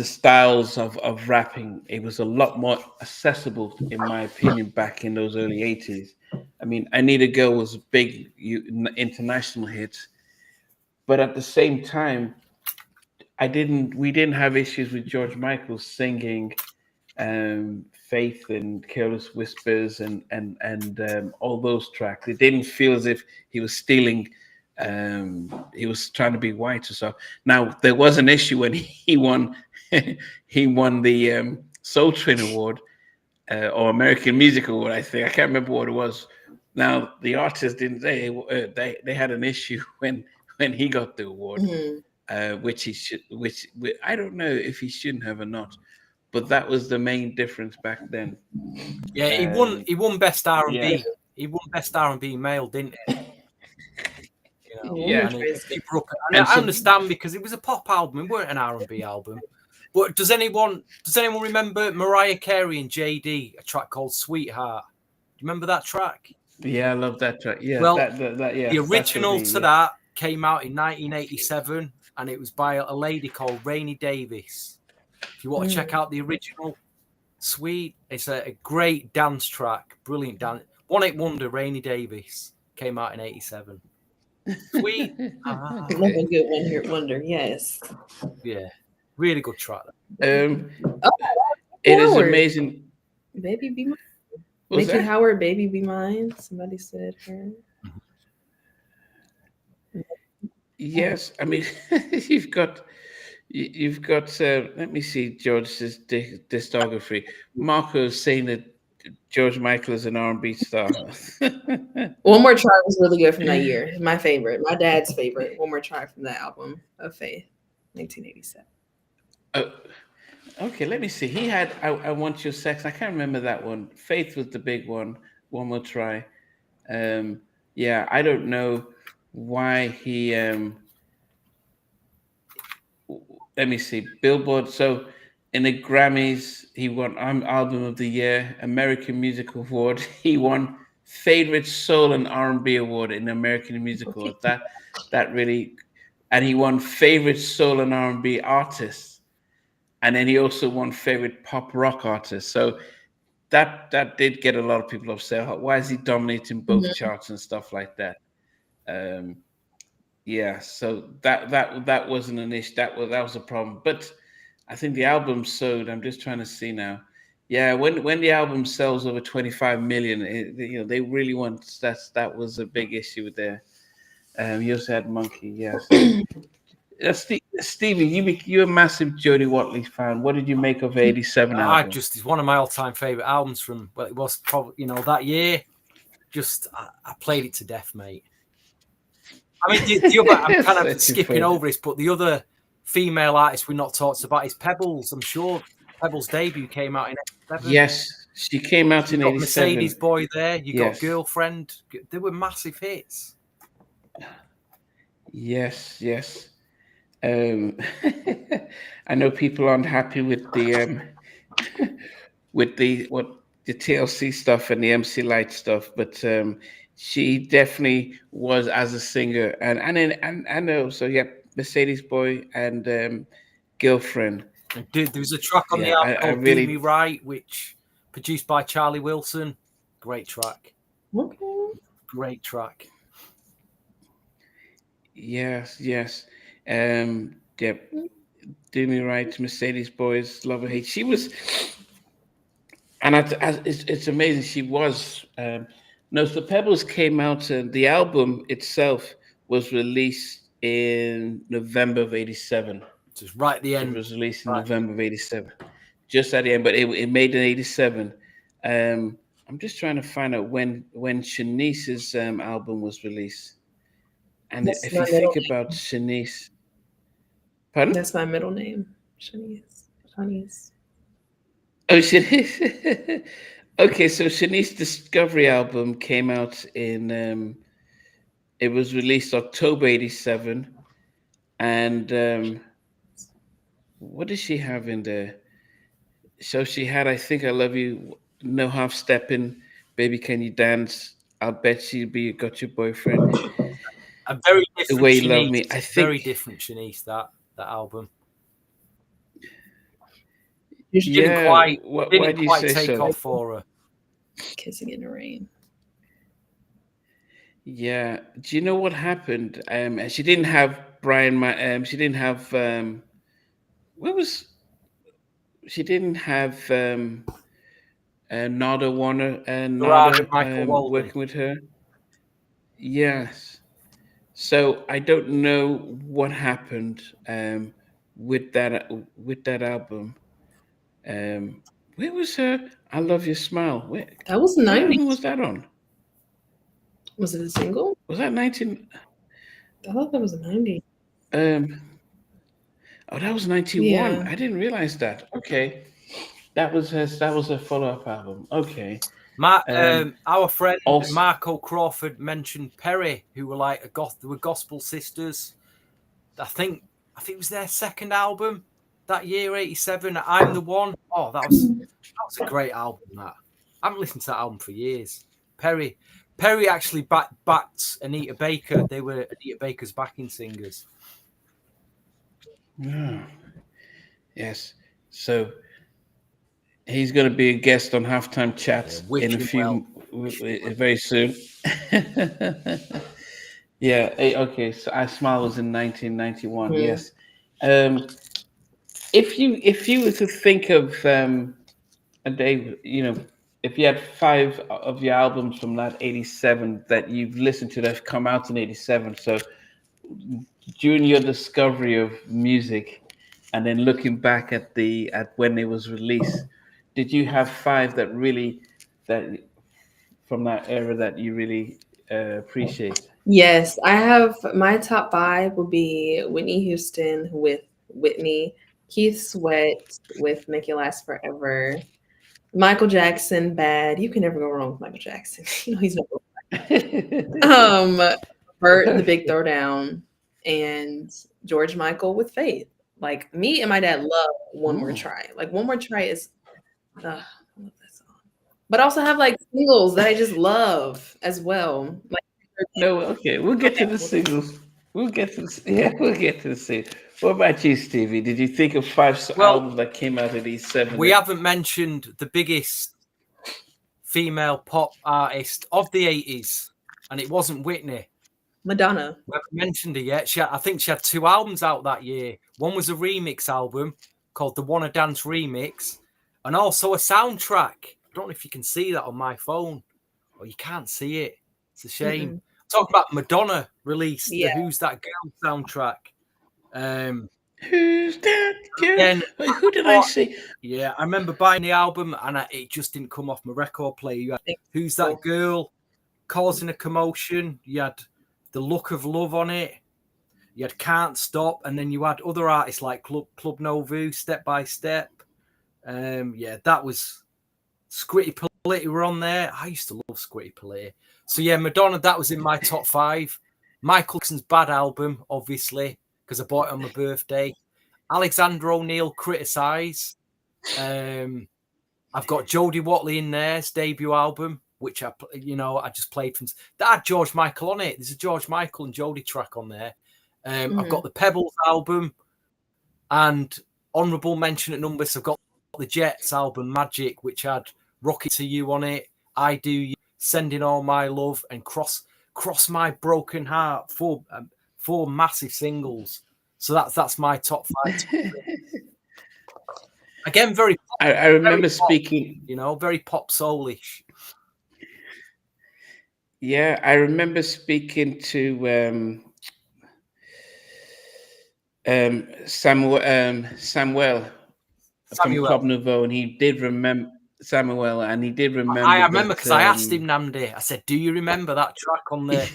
styles of rapping. It was a lot more accessible, in my opinion, back in those early 80s. I mean, I Need a Girl was a big international hit, but at the same time, we didn't have issues with George Michael singing Faith and Careless Whispers and all those tracks. It didn't feel as if he was stealing. He was trying to be white or so. Now there was an issue when he won. He won the Soul Train Award or American Music Award. I think I can't remember what it was. Now the artist didn't say they had an issue when he got the award, which he should. Which I don't know if he shouldn't have or not. but that was the main difference back then. Yeah, he won. Um, He won best R&B. yeah, He won best R&B male, didn't he? You know, Woman yeah, and Choice. he broke. And and I so understand because it was a pop album. It weren't an R&B album. But does anyone remember Mariah Carey and JD, a track called Sweetheart? Do you remember that track? yeah, I love that track. Yeah, Well, that the yes, that's what I original mean. to Yeah. that came out in 1987, and it was by a lady called Rainey Davis. If you want to check out the original, sweet, it's a great dance track, brilliant dance. One Hit Wonder, Rainey Davis, came out in 87. Sweet, Love a good one here wonder. Yes. yeah, really good track. Um, Oh, it is Howard. amazing. Baby Be Mine. Was Mickey that? Howard, Baby Be Mine. Somebody said her. Yes, I mean you've got you've got. Let me see George's discography. Marco's saying that George Michael is an R&B star. One More Try was really good from that year. My favorite. My dad's favorite. One More Try from that album of Faith, 1987. Oh, okay, let me see. He had I Want Your Sex. I can't remember that one. Faith was the big one. One More Try. Yeah, I don't know why he. Let me see. Billboard. So in the Grammys, he won Album of the Year, American Music Award. He won Favorite Soul and R&B Award in American Music Award. That really, and he won Favorite Soul and R&B Artist, and then he also won Favorite Pop Rock Artist. So that did get a lot of people upset. Why is he dominating both charts and stuff like that? Um, yeah, so that wasn't an issue. That was a problem. But I think the album sold. I'm just trying to see now. Yeah, when the album sells over 25 million, they really want that was a big issue with there. You also had Monkey, yes. Stevie, you're a massive Jodie Watley fan. What did you make of '87 album? It's one of my all-time favorite albums from. Well, it was probably that year. Just I played it to death, mate. I mean, the other, I'm kind of skipping over this, but the other female artist we're not talked about is Pebbles. I'm sure Pebbles' debut came out in '87. Yes, she came out in '87. Mercedes Boy there. You Yes. got Girlfriend. They were massive hits. Yes. I know people aren't happy with the the TLC stuff and the MC Light stuff, but she definitely was as a singer, and also Mercedes Boy and Girlfriend. And there was a track on the album called "Do Me Right," which produced by Charlie Wilson. Great track. Okay. Great track. Yes. Do Me Right, Mercedes Boys, Love or Hate. She was, and it's amazing. She was. No, so Pebbles came out, and the album itself was released in November of '87. Just right at the end. It was released in November of '87, just at the end. But it made in '87. I'm just trying to find out when Shanice's album was released. And if you think about Shanice, pardon? That's my middle name, Shanice. Oh, Shanice. Okay, so Shanice's Discovery album came out in. It was released October '87, and what does she have in there? So she had, I think, I Love You, No Half Stepping, Baby Can You Dance, I'll Bet You Be Got Your Boyfriend. A very different The Way You Shanice. Love Me. I think very different Shanice, that album. She didn't quite, why do you say take so? off for her. Kissing in the Rain. Yeah. Do you know what happened? She didn't have Brian. She didn't have. She didn't have Nada Warner and Nada Michael Walden. working with her. Yes. So I don't know what happened with that album. Where was her? I Love Your Smile. That was What 90. album was that on? Was it a single? Was that 19? I thought that was a 90. Oh, that was 91. Yeah. I didn't realize that. Okay. That was her follow-up album. Okay. Our friend Also, Marco Crawford mentioned Perry, who were like they were gospel sisters. I think it was their second album that year, '87. I'm the One. Oh, that was a great album. That I haven't listened to that album for years. Perry actually backed Anita Baker. They were Anita Baker's backing singers. yeah. Yes. So he's going to be a guest on Halftime Chat in a few very soon. Yeah. Okay. So I Smile was in 1991. Mm. Yes. Um, if you were to think of a day, if you had five of your albums from that 87 that you've listened to that have come out in 87, so during your discovery of music and then looking back at when it was released, did you have five that really that from that era that you really appreciate? Yes, I have my top five would be Whitney Houston with Whitney, Keith Sweat with Make It Last Forever, Michael Jackson, Bad. You can never go wrong with Michael Jackson. He's never. Bert, The Big Throwdown, and George Michael with Faith. Like me and my dad love One More Ooh. Try. Like One More Try is, I love that song. But I also have like singles that I just love as well. Like No, okay, we'll get to the singles. We'll get to we'll get to the singles. What about you, Stevie? Did you think of five albums that came out in these seven? We haven't mentioned the biggest female pop artist of the 80s, and it wasn't Whitney. Madonna. We haven't mentioned her yet. I think she had two albums out that year. One was a remix album called the Wanna Dance Remix, and also a soundtrack. I don't know if you can see that on my phone, or you can't see it. It's a shame. Mm-mm. Talking about Madonna released Yeah. the Who's That Girl soundtrack. Who's that girl? Again, Who did I see? Yeah, I remember buying the album and it just didn't come off my record player. You had Who's That Girl, Causing a Commotion. You had The Look of Love on it. You had Can't Stop, and then you had other artists like Club Novu, Step by Step. Yeah, that was Squitty Politti were on there. I used to love Squitty Politti. So yeah, Madonna, that was in my top five. Michael Jackson's Bad album, obviously, because I bought it on my birthday. Alexander O'Neill, Criticize. I've got Jodie Watley in there's debut album, which I just played from. That had George Michael on it. There's a George Michael and Jodie track on there. I've got the Pebbles album, and honourable mention at numbers. I've got the Jets album, Magic, which had Rocket to You on it, I Do You, Sending All My Love, and Cross My Broken Heart. Four massive singles. So that's my top five. Again, very pop, I remember very pop, speaking. Very pop soulish. Yeah, I remember speaking to Samuel from Club Nouveau, and he did remember Samuel, and he did remember. I remember because I asked him, Namdi. I said, "Do you remember that track on the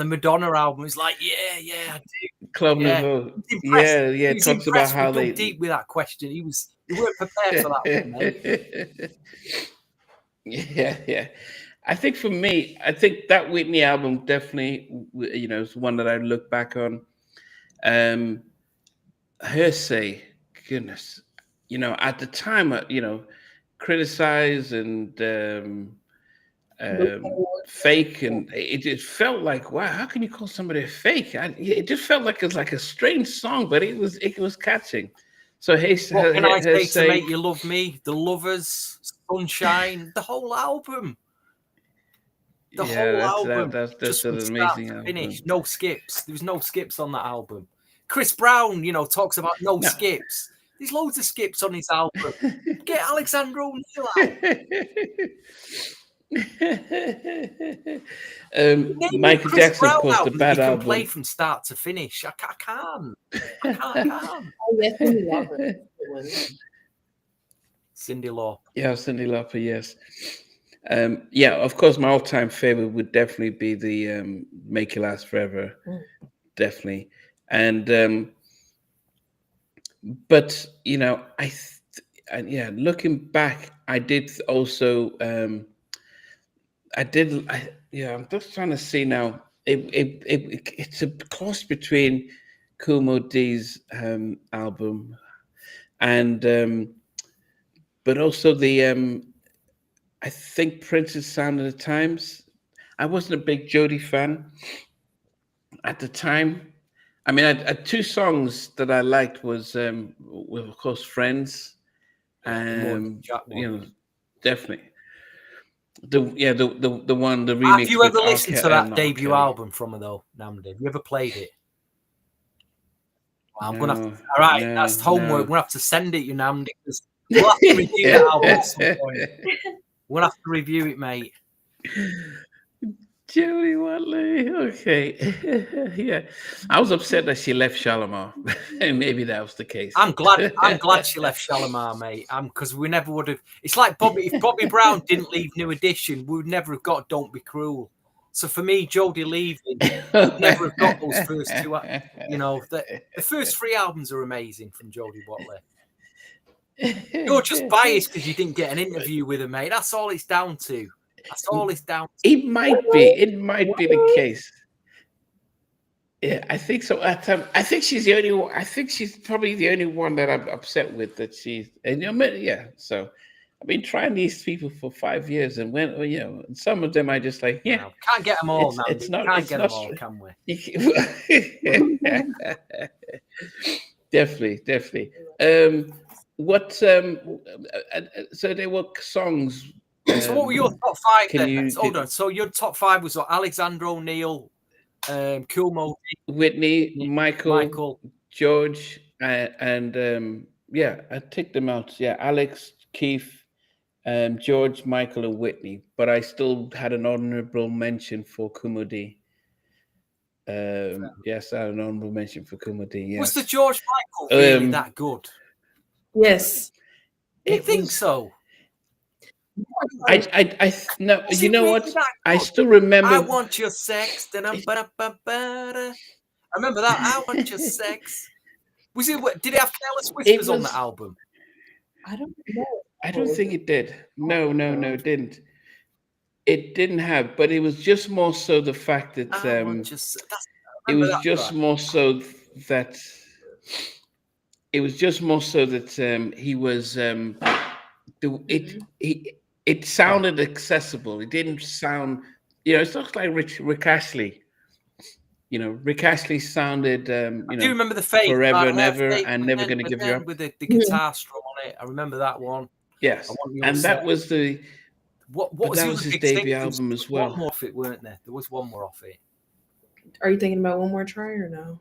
Madonna album?" He's like, "Yeah, I do." Club Nouveau. Yeah. He talks about how they deep with that question. He weren't prepared for that one, mate. Yeah. I think for me, that Whitney album definitely, is one that I look back on. Hearsay, goodness, at the time, criticize and fake, and it just felt like, wow, how can you call somebody a fake? It just felt like it was like a strange song, but it was catching. So what can I say to make you love me? The Lovers, Sunshine, the whole album. The whole album. That's an amazing album. Finish. No skips. There was no skips on that album. Chris Brown, talks about no skips. There's loads of skips on his album. Get Alexander O'Neill out. Michael Jackson, of course, the Bad album. Can play from start to finish. I can't. Cyndi Lauper. Yeah, Cyndi Lauper, yes. Yeah, of course, my all-time favorite would definitely be the Make It Last Forever. Definitely. And but and yeah, looking back, I did also. Yeah, I'm just trying to see now. It's a cross between Kumo D's album and but also the I think Prince's Sound of the Times. I wasn't a big Jodie fan at the time. I mean, I had two songs that I liked was of course Friends. Yeah, the Morning Jack You one. know, definitely the one the Have remix you with ever listened to that not R. debut Kelly. album from her though, Namdi? Have you ever played it? Well, I'm gonna have to, No, all right, no, that's homework. no. We're gonna have to send it, you Namdi, because we'll have to review that album at some point. We'll have to review it, mate. Joey Watley. Okay. Yeah. I was upset that she left Shalimar. And maybe that was the case. I'm glad she left Shalimar, mate. Because we never would have. It's like if Bobby Brown didn't leave New Edition, we would never have got Don't Be Cruel. So for me, Jodie leaving, we'd never have got those first two. You know, the first three albums are amazing from Jodie Watley. You're just biased because you didn't get an interview with her, mate. That's all it's down to. That's all it's down to. It might be. It might be the case. Yeah, I think so. I think she's the only one. I think she's probably the only one that I'm upset with that she's. And yeah. So I've been trying these people for 5 years, and some of them I just like. Yeah, No, can't get them all, man. It's not. Can't It's get not them all, can we? Definitely. What? So there were songs. So what were your top five then? Hold on. So your top five was what? Alexander O'Neill, Cool Mode, Whitney, Michael, George, and I ticked them out. Yeah, Alex, Keith, George, Michael, and Whitney. But I still had an honorable mention for Kumudi. Yes, I had an honorable mention for Kumudi. Yes. Was the George Michael really that good? Yes. You think so? I no. You know what? I still remember. I want your sex. I remember that. I want your sex. Was it? Did it have Careless Whispers on the album? I don't know. I don't think it did. No, it didn't. It didn't have, but it was just more so the fact that it was just more so that he was it sounded accessible. It didn't sound, it's not like Rick Astley. Rick Astley sounded, I do remember the Fake Forever and Ever and Never Gonna Give You Up with the guitar strum on it. I remember that one. Yes, and that was the what was his debut album as well. One more off it, weren't there? There was one more off it. Are you thinking about One More Try or no?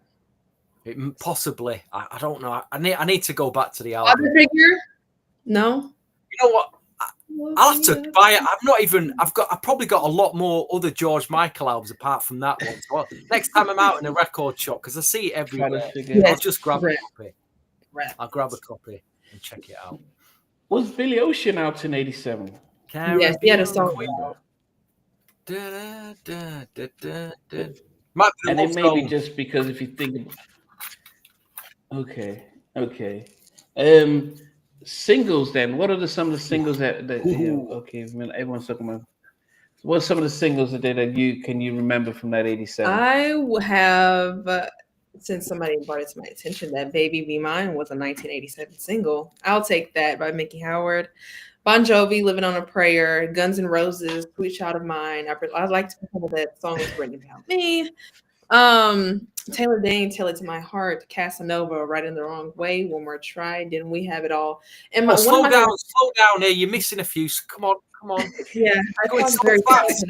Possibly. I don't know. I need to go back to the album. Other figure? No. You know what? I'll have to buy it. I've probably got a lot more other George Michael albums apart from that one. So next time I'm out in a record shop, because I see it everywhere, I'll just grab a copy. I'll grab a copy and check it out. Was Billy Ocean out in '87? Yes, he had a song. And it may be just because if you think okay. Singles then. What are some of the singles that everyone's talking about? What's some of the singles that you remember from that '87? I have since somebody brought it to my attention that Baby Be Mine was a 1987 single. I'll take that by Mickey Howard. Bon Jovi, Living on a Prayer, Guns N' Roses, Sweet Child of Mine. I like to think that song was written about me. Taylor Dane, Tell It to My Heart, Casanova, Right in the Wrong Way, One More Try, Didn't We Have It All? And slow down here. You're missing a few. Come on. Yeah, I going so very fast.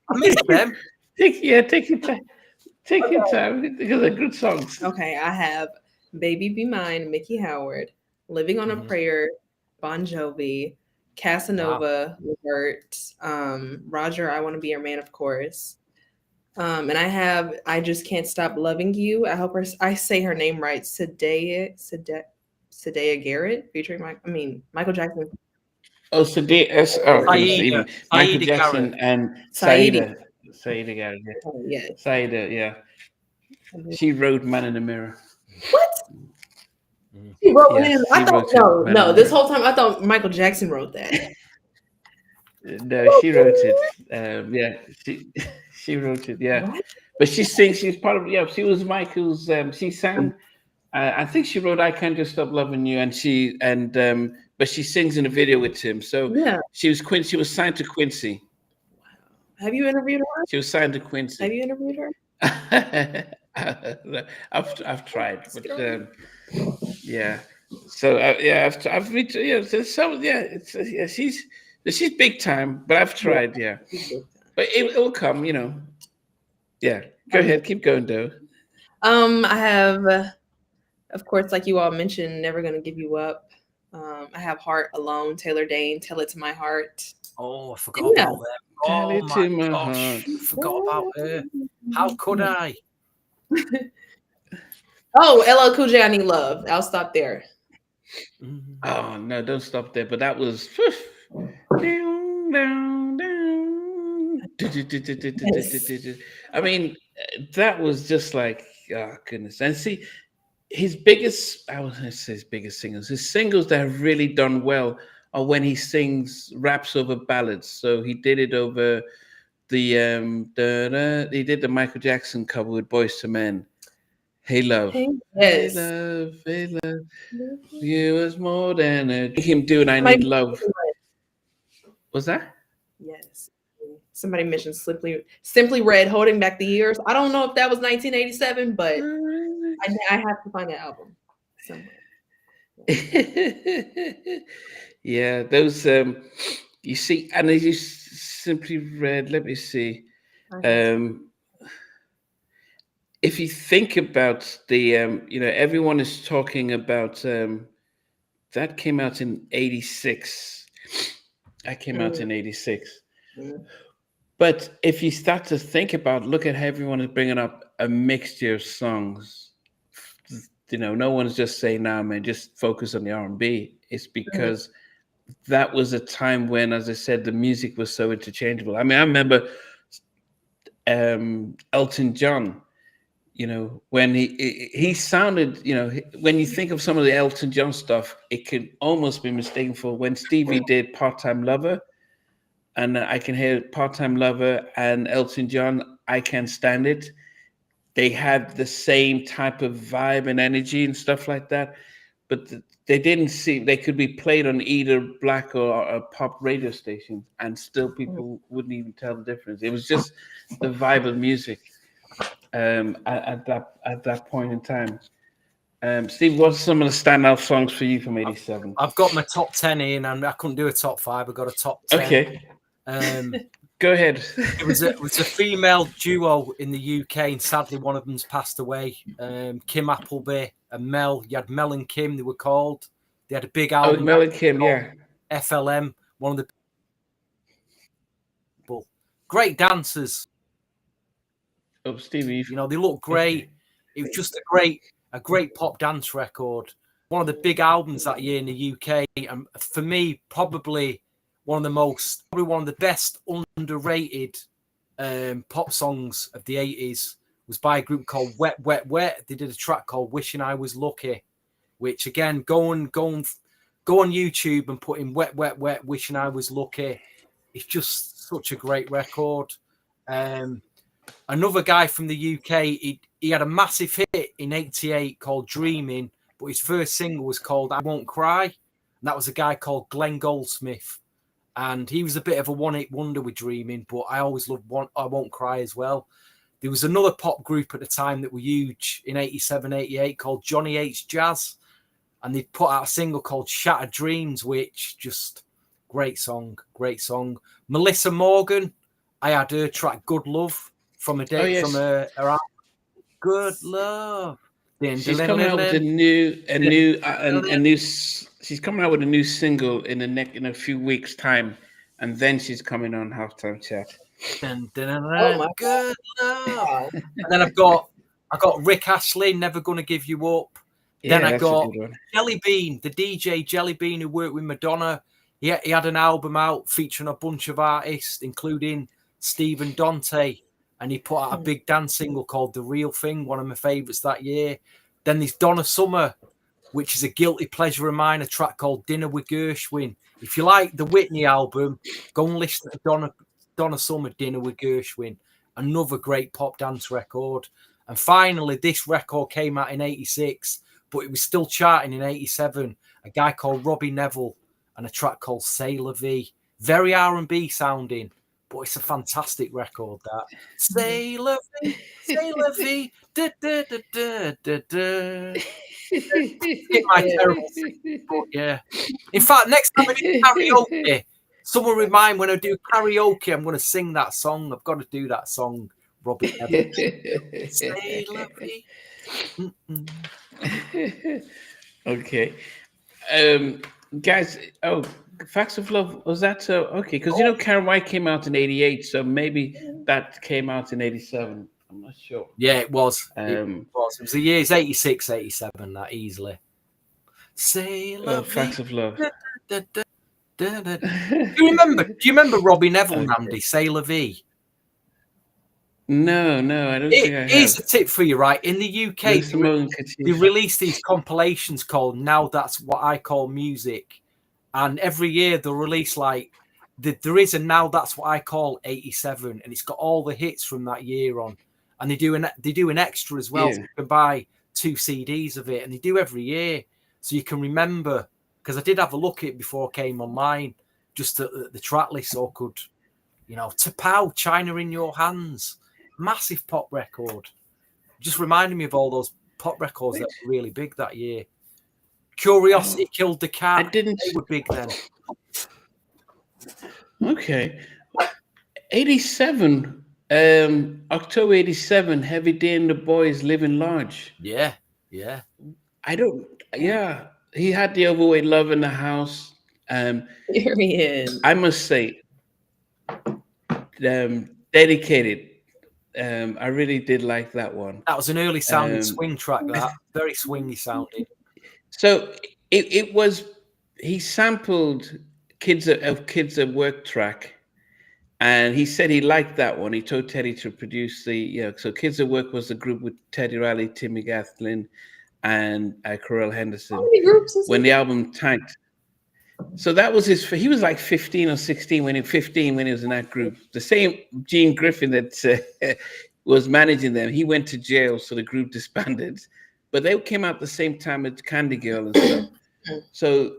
I missed them. Take your time. Take your time because they're good songs. Okay, I have Baby Be Mine, Mickey Howard, Living on a Prayer, Bon Jovi, Casanova, Robert, Roger, I Want to Be Your Man, of course. And I have I Just Can't Stop Loving You. I hope I say her name right. Sadea Garrett, featuring Michael Jackson. Oh, Michael Jackson and Saida Garrett. Yeah. Oh, yes. Saida, yeah. She wrote Man in the Mirror. What? She wrote Yes, I she thought wrote it. no. This whole time I thought Michael Jackson wrote that. No, she wrote it. Yeah, she wrote it. Yeah, What? but she sings. She's part of. Yeah, she was Michael's. She sang. I think she wrote "I Can't Just Stop Loving You," but she sings in a video with Tim. So Yeah. she was Quincy. She was signed to Quincy. Have you interviewed her? She was signed to Have Quincy. you interviewed her? I've tried, but yeah. So yeah, I've reached, yeah. So yeah, yeah. She's big time, but I've tried. Yeah, but it'll come. Yeah. Go ahead, keep going, though. I have, of course, like you all mentioned, Never Gonna Give You Up. I have Heart Alone, Taylor Dane, Tell It to My Heart. Oh, I forgot Yeah. about that. Tell Oh it my to my gosh, heart. I forgot about her. How could I? Oh, LL Cool J, I Need Love. I'll stop there. Oh no, don't stop there. But that was. I mean, that was just like, oh goodness. And see, I was going to say his biggest singles. His singles that have really done well are when he sings raps over ballads. So he did it over he did the Michael Jackson cover with Boys to Men. Hey love, Yes. hey love, you was more than him doing I Need Love. Was that? Yes. Somebody mentioned Simply Red, Holding Back the Years. I don't know if that was 1987, but I have to find that album somewhere. Yeah, those you see, and as you Simply Red. Let me see. If you think about everyone is talking about that came out in 86. That came out in 86. But if you start to think about, look at how everyone is bringing up a mixture of songs. No one's just saying, "Nah, man, just focus on the R&B." It's because that was a time when, as I said, the music was so interchangeable. I mean, I remember Elton John. When he sounded, when you think of some of the Elton John stuff, it could almost be mistaken for when Stevie did Part-Time Lover. And I can hear Part-Time Lover and Elton John, I Can't Stand It. They had the same type of vibe and energy and stuff like that. But they didn't seem, they could be played on either black or pop radio stations, and still people wouldn't even tell the difference. It was just the vibe of music at that point in time. Steve, what's some of the standout songs for you from '87? I've got my top 10 in, and I couldn't do a top 5. I got a top 10. Okay. Go ahead. It was a female duo in the UK, and sadly one of them's passed away. Kim Appleby and Mel. You had Mel and Kim, they were called. They had a big album. Mel and Kim, yeah. FLM, one of the great dancers. Oh, Stevie. They look great. Okay. It was just a great pop dance record. One of the big albums that year in the UK, and for me, probably one of the best underrated pop songs of the 80s was by a group called Wet Wet Wet. They did a track called Wishing I Was Lucky, which again, go on YouTube and put in Wet Wet Wet Wishing I Was Lucky. It's just such a great record. Another guy from the UK, he had a massive hit in '88 called Dreaming, but his first single was called I Won't Cry. And that was a guy called Glenn Goldsmith. And he was a bit of a one-hit wonder with Dreaming, but I always loved I Won't Cry as well. There was another pop group at the time that were huge in '87, '88 called Johnny H. Jazz. And they put out a single called Shattered Dreams, which just great song. Melissa Morgan, I had her track Good Love from her album Good Love. She's coming out with she's coming out with a new single in a few weeks' time, and then she's coming on Halftime Chat. Good Love. And then I got Rick Astley, Never Gonna Give You Up. Then I got Jelly Bean, the DJ Jelly Bean who worked with Madonna. He had an album out featuring a bunch of artists, including Stephen Dante. And he put out a big dance single called The Real Thing, one of my favourites that year. Then there's Donna Summer. which is a guilty pleasure of mine, a track called Dinner with Gershwin. If you like the Whitney album, go and listen to Donna Summer, Dinner with Gershwin. Another great pop dance record. And finally, this record came out in 86, but it was still charting in 87. A guy called Robbie Neville and a track called C'est La Vie. Very R&B sounding, but it's a fantastic record, that. C'est La Vie, C'est La Vie, da, da, da, da, da, da. It's my terrible thing, but yeah. In fact, next time I do karaoke, someone remind when I do karaoke, I'm going to sing that song. I've got to do that song, Robbie Neville. C'est La Vie. Okay. Guys, Facts of Love, was that so? Okay, because Karen White came out in 88, so maybe that came out in 87. I'm not sure. Yeah, it was. It was the years 86, 87, that easily. Say love. Facts of Love. Do you remember Robbie Neville, Namdi? Say La Vie? No, I don't think I have. Here's a tip for you, right? In the UK, they release these compilations called Now That's What I Call Music. And every year they'll release there is a Now That's What I Call 87, and it's got all the hits from that year on. And they do an extra as well, so you can buy 2 CDs of it, and they do every year, so you can remember. Because I did have a look at it before I came online, just at the track list, so I could, T'Pow, China in Your Hands, massive pop record. Just reminded me of all those pop records that were really big that year. Curiosity Killed the Cat. They were big then. Okay. 87. October 87, Heavy Day and the Boys, Living Large. Yeah. He had the Overweight Love in the House. Period. I must say, Dedicated. I really did like that one. That was an early sounding swing track, that. Very swingy sounding. So it was, he sampled Kids at Work track, and he said he liked that one. He told Teddy to produce so Kids at Work was the group with Teddy Riley, Timmy Gatlin, and Corell Henderson. How many groups is when the album tanked? So that was he was like 15 or 16 when he was in that group. The same Gene Griffin that was managing them, he went to jail, so the group disbanded. But they came out the same time as Candy Girl and stuff. So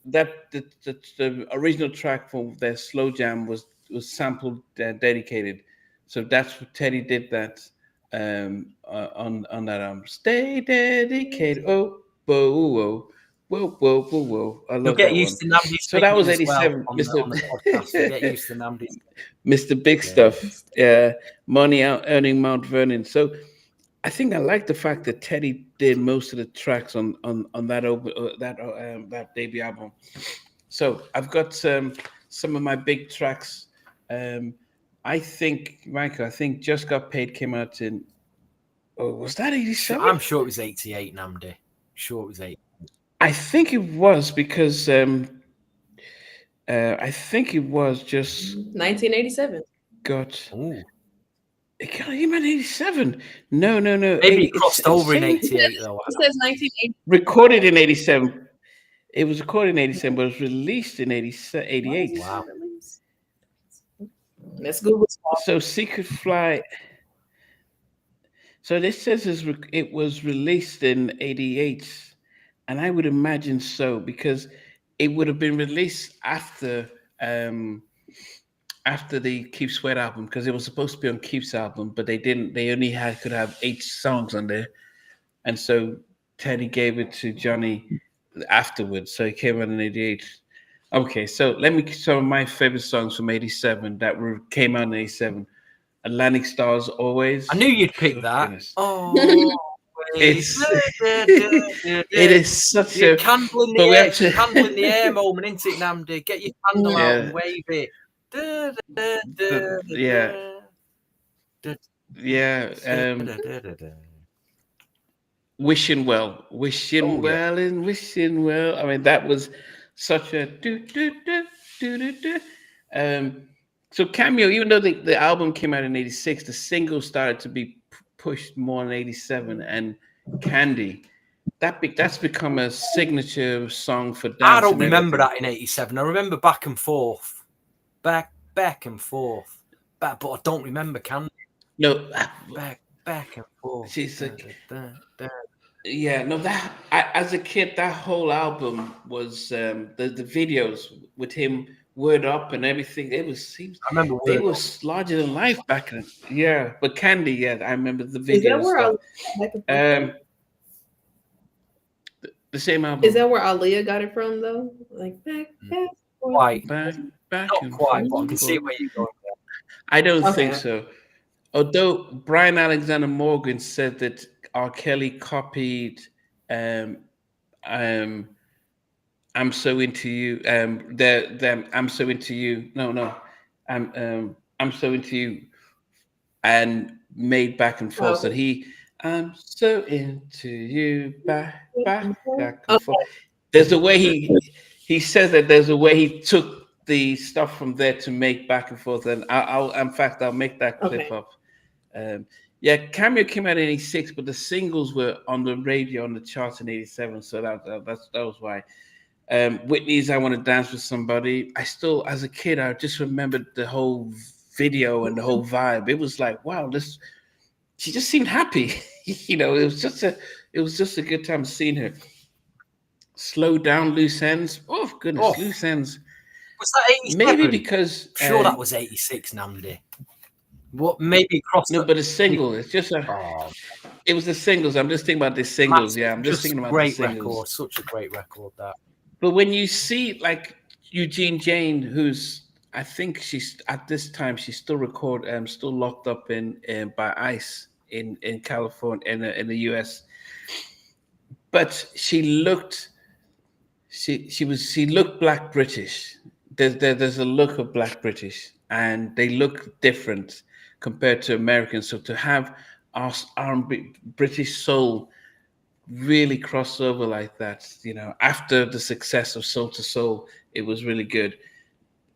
that the original track for their slow jam was sampled, Dedicated. So that's what Teddy did that on that album. Stay dedicated. Oh, whoa. I love get that used one. to Namdi's. So that was 87. On the podcast. Get used to Namdi's. Mr. Big Stuff. Yeah, Money Out Earning Mount Vernon. So I think I like the fact that Teddy did most of the tracks on that debut album. So I've got some of my big tracks. I think Just Got Paid came out in. Oh, was that 87? I'm sure it was 88, Namdi. Sure it was 88. I think it was because I think it was just 1987. Ooh. It came out in 87. No. Maybe it crossed over in 88 though. It says 1980. Recorded in 87. It was recorded in 87, but it was released in 88. Wow. Let's Google. So Secret Flight. So this says it was released in 88. And I would imagine so, because it would have been released after the Keith Sweat album, because it was supposed to be on Keith's album, but they didn't. They only could have 8 songs on there, and so Teddy gave it to Johnny afterwards. So it came out in 88. Okay, so let me some of my favorite songs from 87 that came out in 87. Atlantic Stars, Always. I knew you'd pick that. Goodness. Oh. It is such a candle in the air moment, isn't it, Namdi? Get your candle out and wave it. Wishing well. I mean, that was such a so Cameo, even though the album came out in 86, the single started to be pushed more in 87, and Candy that's become a signature song for dance. I don't remember that in '87. I remember Back and Forth, back and forth, but I don't remember Candy. No, Back and forth. she's like, yeah, no. As a kid, that whole album was the videos with him word up and everything. It was seems I remember they Word were Up. larger than life back then. Yeah, but Candy, yeah, I remember the Is video that and where stuff. back and forth? The same album. Is that where Aaliyah got it from, though? Like back, forth. Quite, back not and quite, forth. but I can see where you're going. I don't think Okay. so. Although Brian Alexander Morgan said that R. Kelly copied um, um, I'm so into you. Them. I'm so into you. No. I'm so into you, and made back and forth. Okay. And I'm so into you, back and forth. Okay. There's a way he says that there's a way he took the stuff from there to make back and forth. And I'll in fact I'll make that clip Okay. up. Yeah, Cameo came out in '86, but the singles were on the radio on the charts in '87. So that was why. Whitney's "I Want to Dance with Somebody." I still, as a kid, I just remembered the whole video and the whole vibe. It was like, wow, this. She just seemed happy. It was just a good time seeing her. Slow down, loose ends. Oh goodness, Oh, loose ends. was that Maybe '87? because Sure, that was '86, Namdi. What? Maybe across no, the. but a single. It's just a. Oh, It was the singles. I'm just thinking about the singles. that's Yeah, I'm just just thinking about the great singles. record. Such a great record, that. But when you see like Eugene Jane, who's I think she's at this time she's still locked up in by ICE in California in the US. But she looked black British. There's a look of black British, and they look different compared to Americans. So to have our R&B British soul really cross over like that, after the success of Soul to Soul, it was really good.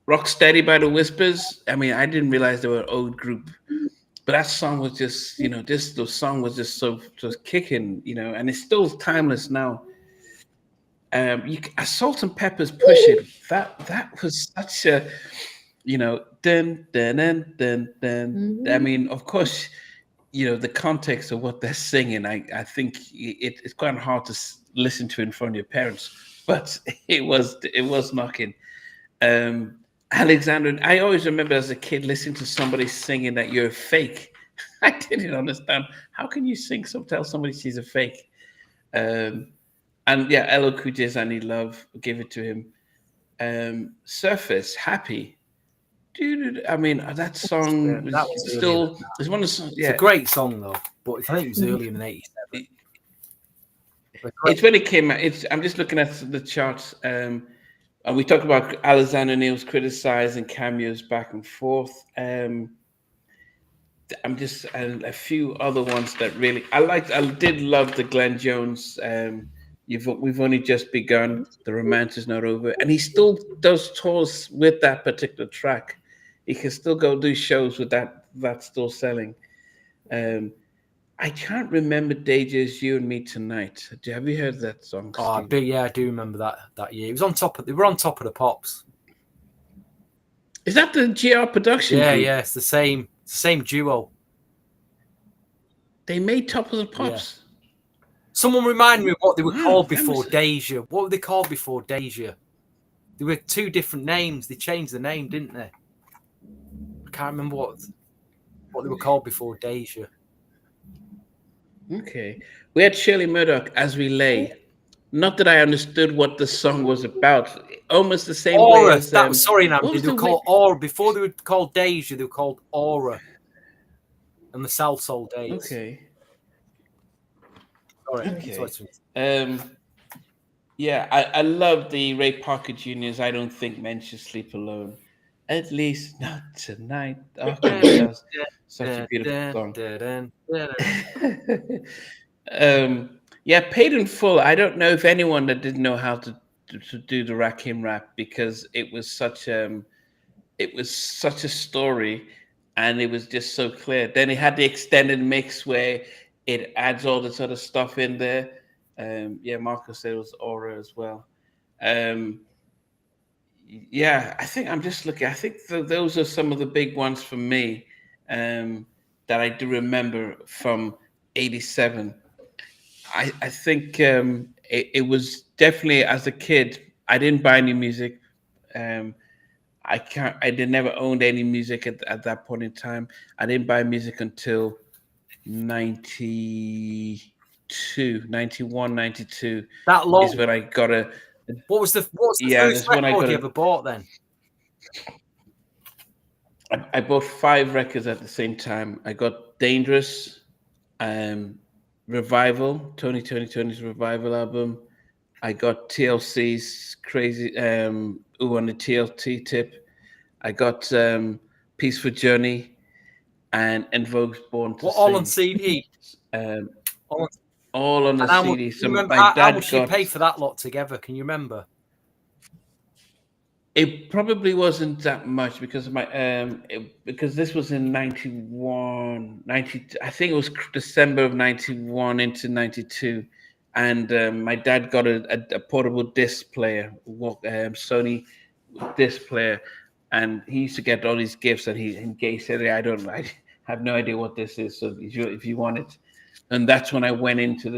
Rocksteady by the Whispers. I mean, I didn't realize they were an old group, but that song was just, the song was just so just kicking, and it's still timeless now. Salt and Peppers Push It. That was such a, dun dun dun dun dun. I Mhm. mean, of course, the context of what they're singing. I think it's quite hard to listen to in front of your parents, but it was knocking. Um, Alexander, I always remember as a kid listening to somebody singing that you're a fake. I didn't understand how can you tell somebody she's a fake. Um, and yeah, Elo Kuji's "I Need Love," give it to him. Surface, Happy. Dude, I mean that song That was was earlier than still that. it's one of the songs. It's a Yeah, great song though, but I think it was earlier than '87. it's when it came out. I'm just looking at the charts. And we talked about Alexander Neil's criticized and cameos back and forth. I'm just and a few other ones that really I liked. I did love the Glenn Jones. We've only just begun. The romance is not over, and he still does tours with that particular track. He can still go do shows with that. That's still selling. Um, I can't remember Deja's "You and Me Tonight." Have you heard that song, Oh, Steve? yeah, I do remember that year. It was on top of. They were on Top of the Pops. Is that the GR production Yeah, group? yeah, it's the same duo. They made Top of the Yeah. Pops. Someone remind me of what they were Wow, called that before must- Deja. What were they called before Deja? They were two different names. They changed the name, didn't they? I can't remember what they were called before Deja. Okay. We had Shirley Murdoch, "As We Lay." Not that I understood what the song was about. Almost the same way Aura. as That was sorry, what Namdi. was They were the way? called Aura before they were called Deja. They were called Aura and the South Soul Days. Okay. Sorry. Okay. Yeah, I love the Ray Parker Jr.'s "I Don't Think Men Should Sleep Alone." At least not tonight. Oh goodness, that was such a beautiful song. Yeah, Paid in Full. I don't know if anyone that didn't know how to do the Rakim rap because it was such a story, and it was just so clear. Then it had the extended mix where it adds all this other stuff in there. Yeah, Marco said it was Aura as well. Um, yeah, I think I'm just looking. I think those are some of the big ones for me, um, that I do remember from '87. I think it was definitely, as a kid, I didn't buy any music. Um, I can't. I did never owned any music at that point in time. I didn't buy music until 92, 91, 92 That is long. when I got a. What was the Yeah, first that's when I record got you a. ever bought then? I bought five records at the same time. I got Dangerous, um, Revival, Tony's Revival album. I got TLC's Crazy, Ooh, on the TLT tip. I got Peaceful Journey and En Vogue's Born to What, all on Sing, CD? um, All on, all on the and how much? CD. You So remember my how dad much you got. pay for that lot together? Can you remember? It probably wasn't that much because of because this was in 91, 90. I think it was December of 91 into 92, and my dad got a portable disc player, Sony disc player, and he used to get all these gifts, and he said, I have no idea what this is, so if you want it. And that's when I went into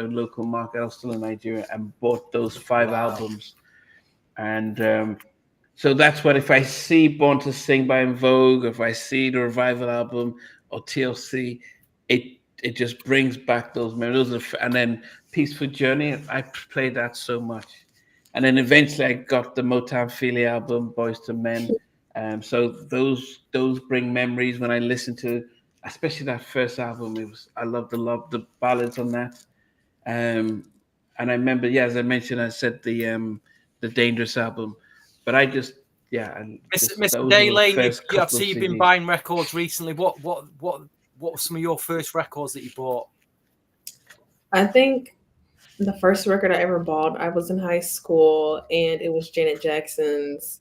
a local market. I was still in Nigeria and bought those five Wow. albums. And so that's what, if I see Born to Sing by En Vogue, if I see the Revival album or TLC, it just brings back those memories. And then Peaceful Journey, I played that so much. And then eventually I got the Motown Philly album, Boys to Men. So those bring memories when I listen to, especially that first album. I love the ballads on that. Um, and I remember, yeah, as I mentioned, I said the Dangerous album, but I just, yeah, and just Mr. those are the Daylane, first I've couple of seen you've been CDs. buying records recently. What were some of your first records that you bought? I think the first record I ever bought, I was in high school, and it was Janet Jackson's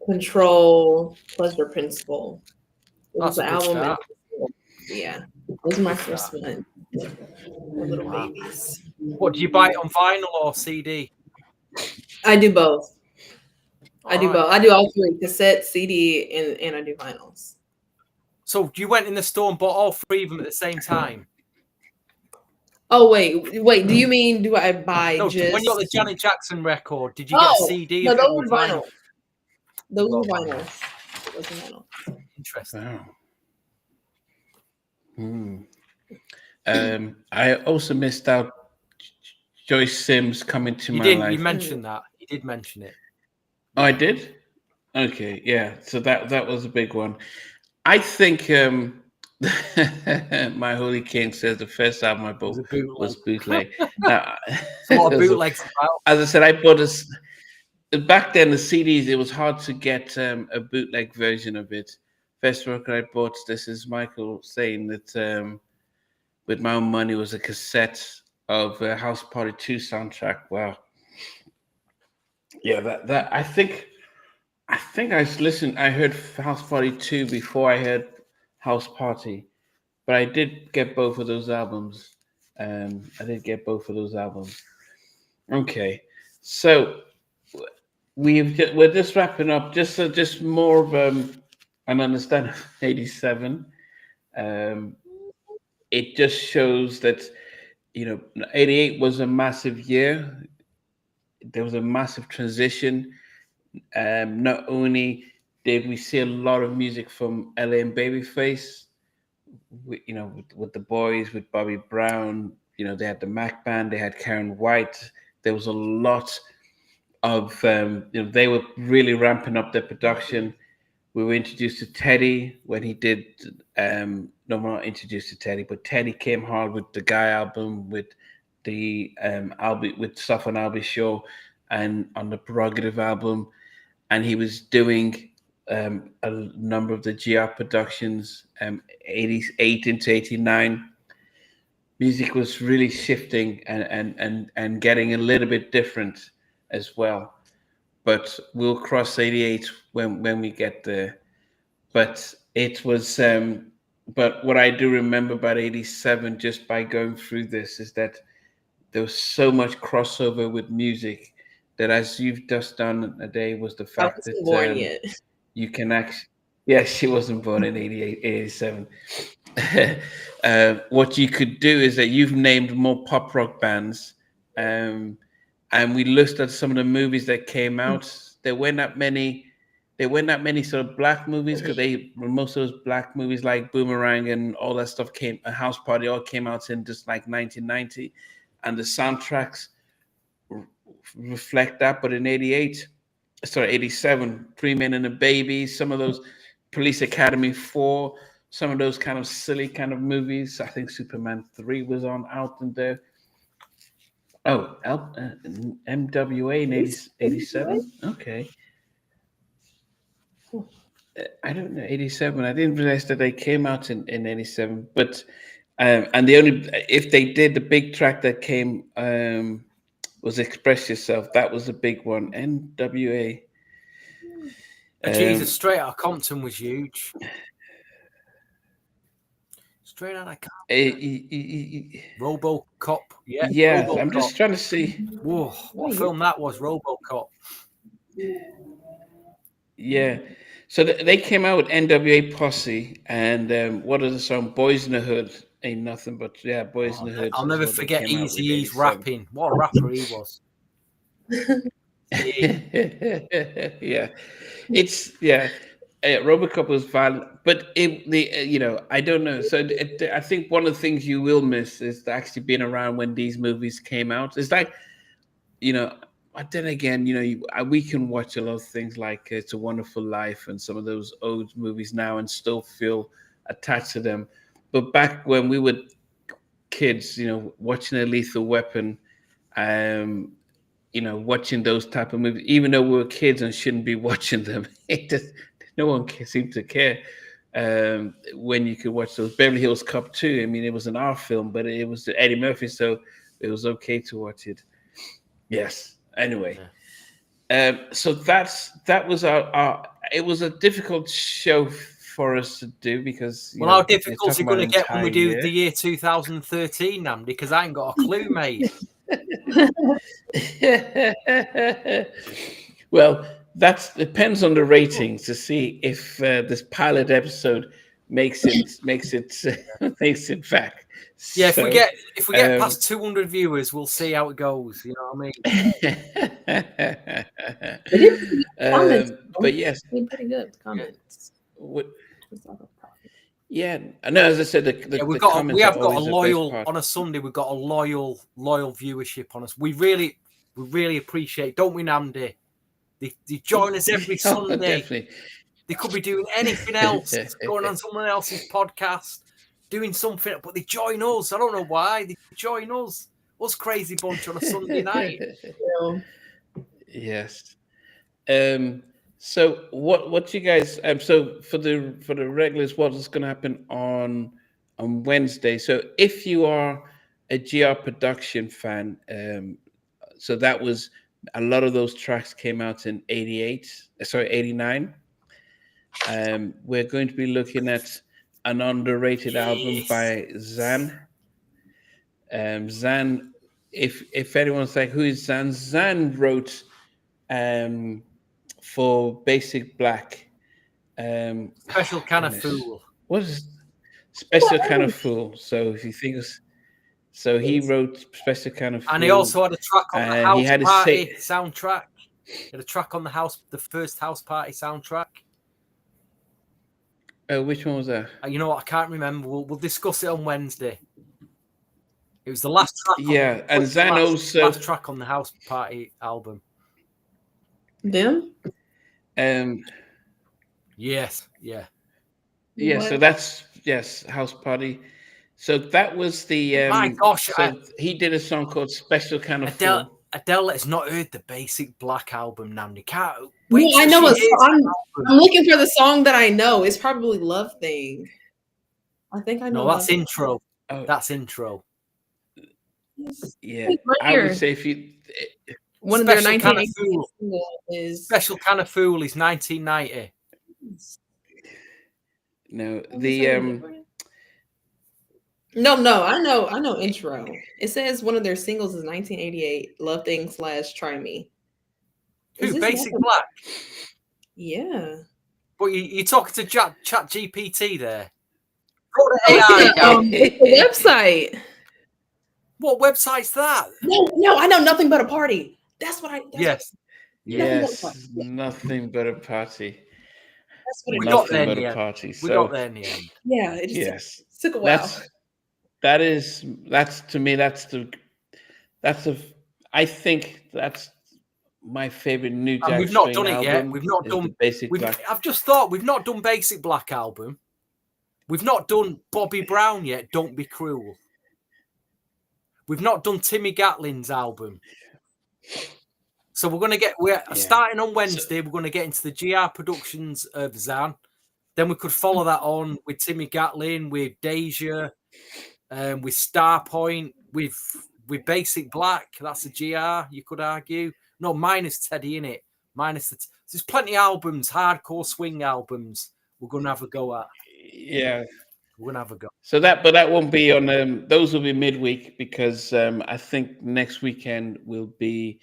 Control Pleasure Principle. It was That's a the good album, and start. yeah, it was my Good first start. one. The little Wow. babies. What do you buy it on vinyl or CD? I do both. I All do right. both. I do all three: cassette, CD, and I do vinyls. So you went in the store and bought all three of them at the same time? Oh wait. Do you mean do I buy No, when you got the just? Janet Jackson record, did you get a Oh CD no, of it those or were vinyl? vinyl. Those You were got vinyl. vinyls. Those were vinyl. Interesting. Wow. Hmm. I also missed out Joyce Sims coming to You my didn't. You life. mentioned that. You did mention it. Oh, I did. Okay, yeah. So that was a big one. I think my holy king says the first album I It was bought a bootleg. was bootleg. Now, It's a lot of bootlegs about. as I said, I bought this back then. The CDs, it was hard to get a bootleg version of it. First record I bought, this is Michael saying that with my own money, was a cassette of House Party 2 soundtrack. Wow, yeah, that I think I listened. I heard House Party 2 before I heard House Party, but I did get both of those albums. I did get both of those albums. Okay, so we're just wrapping up. Just more of an understanding of '87. Um, it just shows that '88 was a massive year. There was a massive transition. Not only did we see a lot of music from LA and Babyface, with the boys, with Bobby Brown, they had the Mac Band, they had Karen White. There was a lot of, they were really ramping up their production. We were introduced to Teddy when he did, no, we're not introduced to Teddy, but Teddy came hard with the Guy album, with the Albie, with stuff on Albie Show, and on the Prerogative album, and he was doing a number of the GR productions, 88 into 89. Music was really shifting and getting a little bit different as well. But we'll cross 88 when we get there. But it was, but what I do remember about 87, just by going through this, is that there was so much crossover with music that, as you've just done a day, was the I fact wasn't that born yet. you can actually. Yeah, she wasn't born in 88, 87. What you could do is that you've named more pop rock bands, and we looked at some of the movies that came out. There weren't that many. There weren't that many sort of black movies because most of those black movies like Boomerang and all that stuff came. A House Party all came out in just like 1990, and the soundtracks reflect that. But in 88, sorry, 87, Three Men and a Baby, some of those Police Academy 4, some of those kind of silly kind of movies. I think Superman 3 was on out in there. Oh, MWA in 87. Okay. I don't know, 87. I didn't realize that they came out in 87. But, and the only, if they did, the big track that came was Express Yourself. That was a big one. NWA. Jesus, Straight Outta Compton was huge. Straight Outta Compton. RoboCop. Yeah. Yeah, I'm just trying to see. Whoa, what film that was, RoboCop. Yeah. So they came out with NWA Posse, and what is the song? Boys in the Hood. Ain't nothing but, yeah, Boys in the Hood. I'll never forget Eazy-E's rapping. What a rapper he was. Yeah. It's, yeah. RoboCop was violent, but I don't know. So I think one of the things you will miss is actually being around when these movies came out. It's like, but then again, we can watch a lot of things like It's a Wonderful Life and some of those old movies now and still feel attached to them. But back when we were kids, watching A Lethal Weapon, watching those type of movies, even though we were kids and shouldn't be watching them, no one seemed to care when you could watch those. Beverly Hills Cop 2, I mean, it was an R film, but it was Eddie Murphy, so it was okay to watch it. Yes. Anyway, so that was our. It was a difficult show for us to do because. How difficult is it going to get when we do the year 2013, Namdi? Because I ain't got a clue, mate. Well, that depends on the ratings to see if this pilot episode makes it back. Yeah, so, if we get past 200 viewers, we'll see how it goes. You know what I mean? But yes, pretty good comments. Yeah, I know. As I said, we have got a loyal on a Sunday. We've got a loyal viewership on us. We really appreciate, don't we, Namdi? They join us every Sunday. Definitely. They could be doing anything else, going on someone else's podcast, doing something, but they join us. I don't know why they join us. Us crazy bunch on a Sunday night. Yes. So what you guys? So for the regulars, what is going to happen on Wednesday? So if you are a GR Production fan, so that was a lot of those tracks came out in 89. We're going to be looking at an underrated album by Zan. Zan, if anyone's like, who is Zan? Zan wrote for Basic Black. Special Kind of Fool. What is Special Kind of Fool? So if you think so he wrote Special Kind of Fool. And he also had a track on the House Party soundtrack. He had a track on the first House Party soundtrack. Oh, which one was that? You know what? I can't remember. We'll discuss it on Wednesday. It was the last track. Yeah, and Zan also last track on the House Party album. Them? Yes, yeah. Yeah, so that's House Party. So that was the my gosh. So he did a song called Special Kind of Fool. Adele has not heard the Basic Black album, Namdi. I know a song. I'm looking for the song that I know. It's probably Love Thing. I think I know. No, that's intro. Oh. That's intro. Yeah, right, I would say if you one of their 1980 is Special Kind of Fool is 1990. No, No, I know intro. It says one of their singles is 1988, Love Thing / Try Me. Is Who? this Basic not Black? Yeah. But you're talking to Chat GPT there. Go to Oh, AI now. it's the website. What website's that? No, I know Nothing But a Party. That's what I. Yes. Nothing But a Party. Yes, nothing but a party. That's what We it got is. there Nothing in but the a end. party. We got So there in the end. Yeah, it just yes, took a while. that's to me that's the I think that's my favorite New And Jack we've not Swing done it yet. album. We've not Is the done. Basic Black. I've just thought we've not done Basic Black album. We've not done Bobby Brown yet. Don't Be Cruel. We've not done Timmy Gatlin's album. So we're starting on Wednesday. We're going to get into the GR Productions of Zan. Then we could follow that on with Timmy Gatlin, with Deja, with Starpoint, with Basic Black. That's a GR, you could argue. No, minus Teddy in it. There's plenty of albums, hardcore swing albums. We're going to have a go at. Yeah. We're going to have a go. So that won't be on. Those will be midweek because I think next weekend will be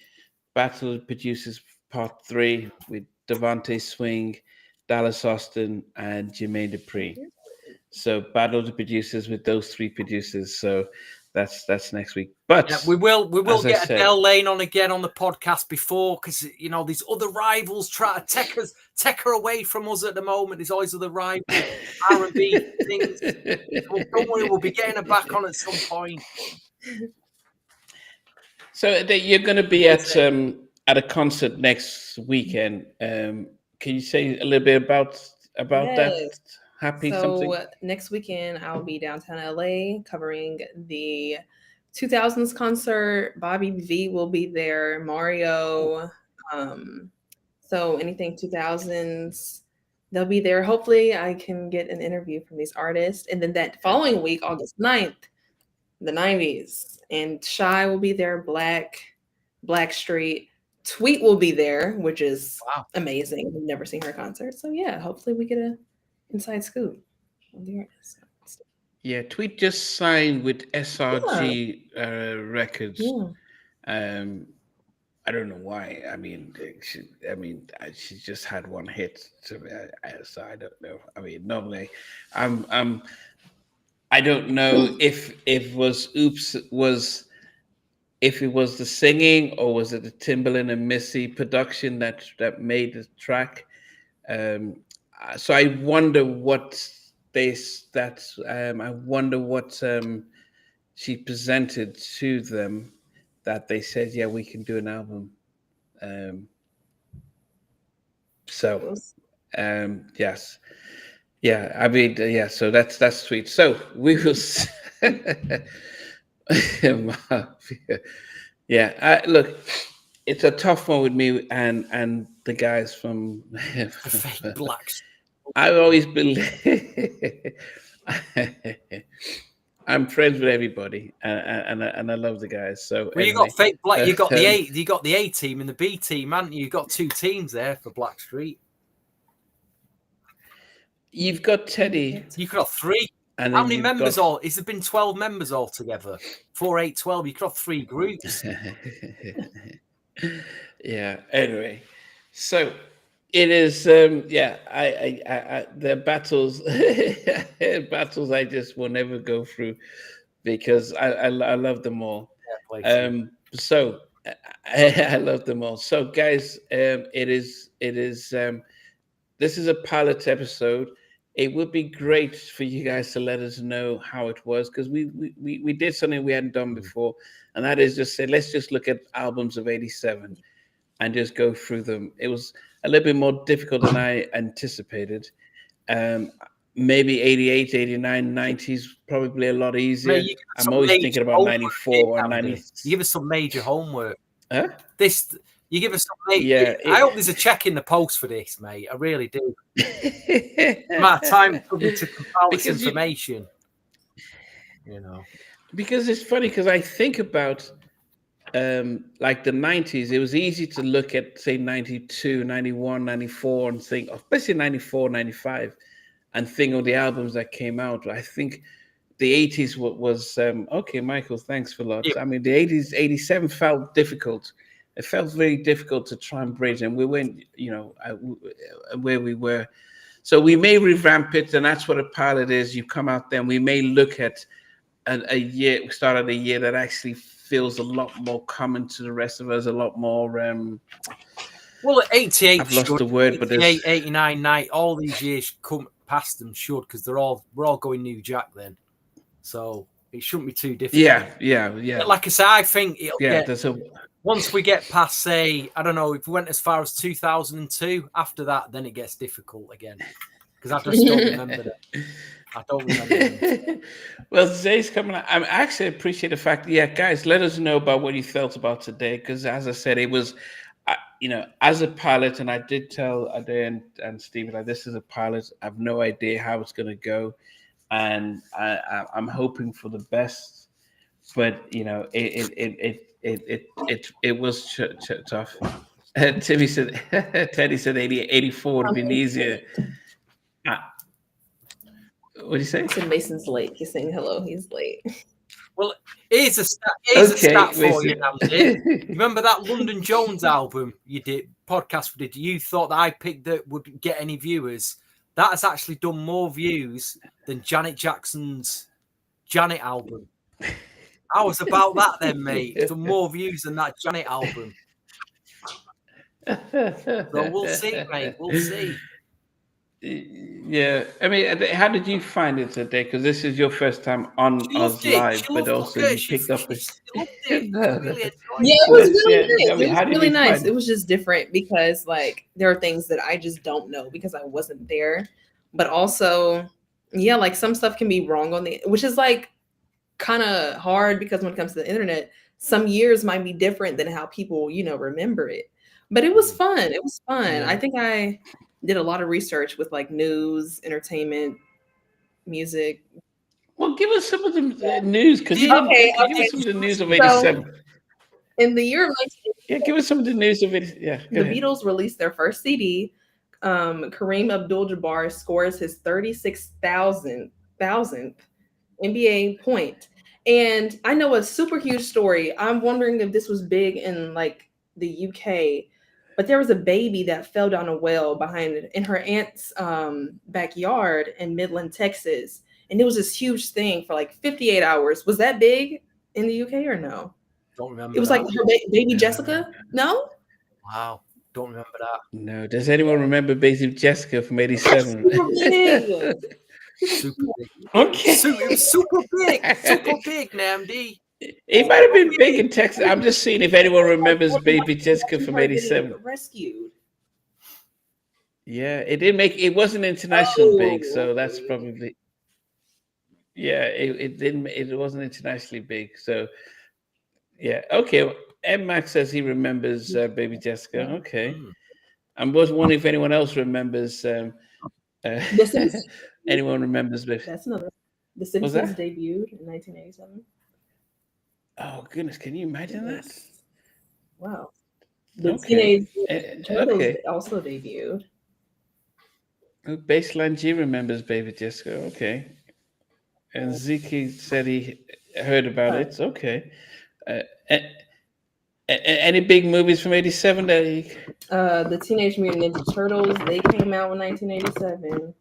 Battle of Producers Part 3 with Devontae Swing, Dallas Austin, and Jermaine Dupri. So Battle of the Producers with those 3 producers. So that's next week. But yeah, we will as get Adele Lane on again on the podcast before, because these other rivals try to take her away from us at the moment. There's always other rivals, R&B things. Well, don't worry, we'll be getting her back on at some point. So you're going to be at a concert next weekend. Can you say a little bit about that? Happy something? Next weekend I'll be downtown LA covering the 2000s concert. Bobby V will be there. Mario. So anything 2000s, they'll be there. Hopefully I can get an interview from these artists. And then that following week, August 9th, the 90s. And Shy will be there, Blackstreet. Tweet will be there, which is amazing. We've never seen her concert. So yeah, hopefully we get a inside scoop on the artist. Yeah, Tweet just signed with SRG Records. Yeah. I don't know why. I mean, she just had one hit, so I don't know. I mean, normally, I don't know if it was if it was the singing or was it the Timbaland and Missy production that made the track. So I wonder what I wonder what she presented to them that they said, yeah, we can do an album. Yes. Yeah, I mean, yeah, so that's sweet. So we will yeah, look, it's a tough one with me and the guys from Fake Blacks. I always believe I'm friends with everybody, and I love the guys. So well, you got Fake Black. You got the A team and the B team, haven't you? You got 2 teams there for Blackstreet. You've got Teddy. You could have 3. And how many members all? Has there been 12 members altogether? 4, 8, 12. You could have 3 groups. Yeah. Anyway, so it is. Yeah. I the battles I just will never go through because I love them all. So I love them all. So guys, it is. This is a pilot episode. It would be great for you guys to let us know how it was, because we did something we hadn't done before, and that is just say, let's just look at albums of 87 and just go through them. It was a little bit more difficult than I anticipated. Maybe 88, 89, 90s, probably a lot easier. Mate, I'm always thinking about 94 or 90. You give us some major homework. Huh? You give us some major. I hope there's a check in the post for this, mate. I really do. Amount of time to compile this information. Because it's funny, because I think about like the 90s, it was easy to look at, say, 92, 91, 94 and think, especially 94, 95, and think of the albums that came out. I think the 80s was okay, Michael, thanks for lots. Yeah. I mean, the 80s, 87 felt difficult. It felt very difficult to try and bridge, and we went, where we were. So we may revamp it, and that's what a pilot is. You come out there, and we may look at a year, start of the year that actually feels a lot more common to the rest of us, a lot more. Well, 88, I've lost the word, but 88, 89, 90, all these years come past them should, because we're all going New Jack then. So it shouldn't be too difficult. Yeah. But like I say, I think it'll get, there's a. once we get past, say, I don't know, if we went as far as 2002, after that, then it gets difficult again. Because I just don't remember that. I don't remember. Well, today's coming out. I actually appreciate the fact that, guys, let us know about what you felt about today. Because as I said, it was, as a pilot, and I did tell Ade and Stephen, like, this is a pilot. I have no idea how it's going to go. And I'm hoping for the best. But, it was tough. Timmy said, Teddy said 84 would have been easier. What do you say? So Mason's late. He's saying hello. He's late. Well, here's a stat for you, Namdi. Remember that London Jones album podcast we did? You thought that I picked that would get any viewers. That has actually done more views than Janet Jackson's Janet album. I was about that then, mate. It's done more views than that Janet album. So we'll see, mate. We'll see. Yeah, I mean, how did you find it today? Because this is your first time on us live, but also you picked up. Yeah, it was really nice. I mean, it was really nice. It was just different because, like, there are things that I just don't know because I wasn't there. But also, yeah, like some stuff can be wrong on which is like kind of hard because when it comes to the internet, some years might be different than how people, remember it. But it was fun. It was fun. Yeah. I think I did a lot of research with like news, entertainment, music. Well, give us some of the news, because give us some of the news of 87. So, in the year of 1987, give us some of the news of it. Yeah, the Beatles released their first CD. Kareem Abdul-Jabbar scores his 36,000th NBA point. And I know a super huge story. I'm wondering if this was big in like the UK, but there was a baby that fell down a well in her aunt's backyard in Midland, Texas. And it was this huge thing for like 58 hours. Was that big in the UK or no? Don't remember. It was like her baby Jessica? No? Wow. Don't remember that. No. Does anyone remember Baby Jessica from 87? Super big. Okay. It was super big. Super big, Namdi. It might have been big in Texas. I'm just seeing if anyone remembers Baby Jessica from 87. Rescued. Yeah, it wasn't international big, so that's probably. Yeah, it wasn't internationally big, so. Yeah, okay. M Max says he remembers Baby Jessica. Okay. I was wondering if anyone else remembers. Anyone remembers? That's another. The Simpsons debuted in 1987. Oh goodness! Can you imagine that? Wow. The Teenage Turtles also debuted. Oh, Baseline G remembers Baby Jessica. Okay. And Ziki said he heard about it. Okay. Any big movies from 87 that the Teenage Mutant Ninja Turtles, they came out in 1987.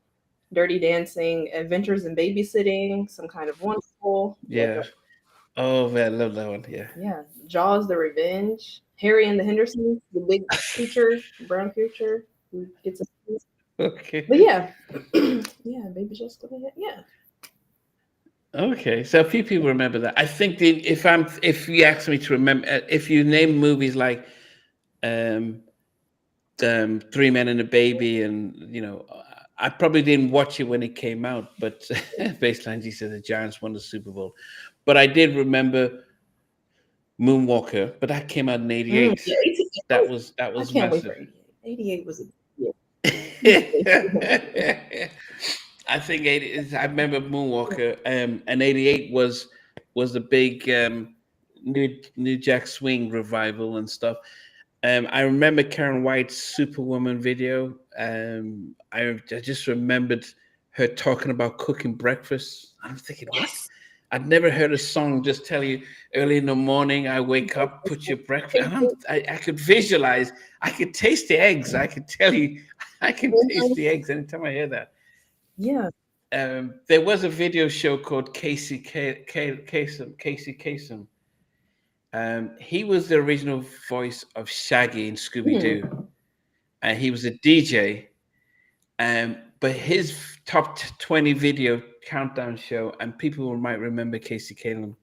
Dirty Dancing, Adventures in Babysitting, Some Kind of Wonderful. Yeah. Oh man, I love that one. Yeah. Yeah. Jaws: The Revenge, Harry and the Hendersons, the big creature, brown creature who gets a. Okay. But yeah, yeah, Baby Jessica. Yeah. Okay, so a few people remember that. I think if you ask me to remember, if you name movies like, Three Men and a Baby, and I probably didn't watch it when it came out, but Baseline G said the Giants won the Super Bowl. But I did remember Moonwalker, but that came out in 88. That was massive. 88 was I think 80. I remember Moonwalker, and 88 was the big New Jack Swing revival and stuff. I remember Karen White's Superwoman video. I just remembered her talking about cooking breakfast. I'm thinking, what? I'd never heard a song just tell you early in the morning, I wake up, put your breakfast, and I could visualize, I could taste the eggs. I could tell you, I can taste the eggs anytime I hear that. Yeah. There was a video show called Kasem. Casey Kasem. He was the original voice of Shaggy in Scooby Doo, and he was a DJ. But his top 20 video countdown show, and people might remember Casey Kasem.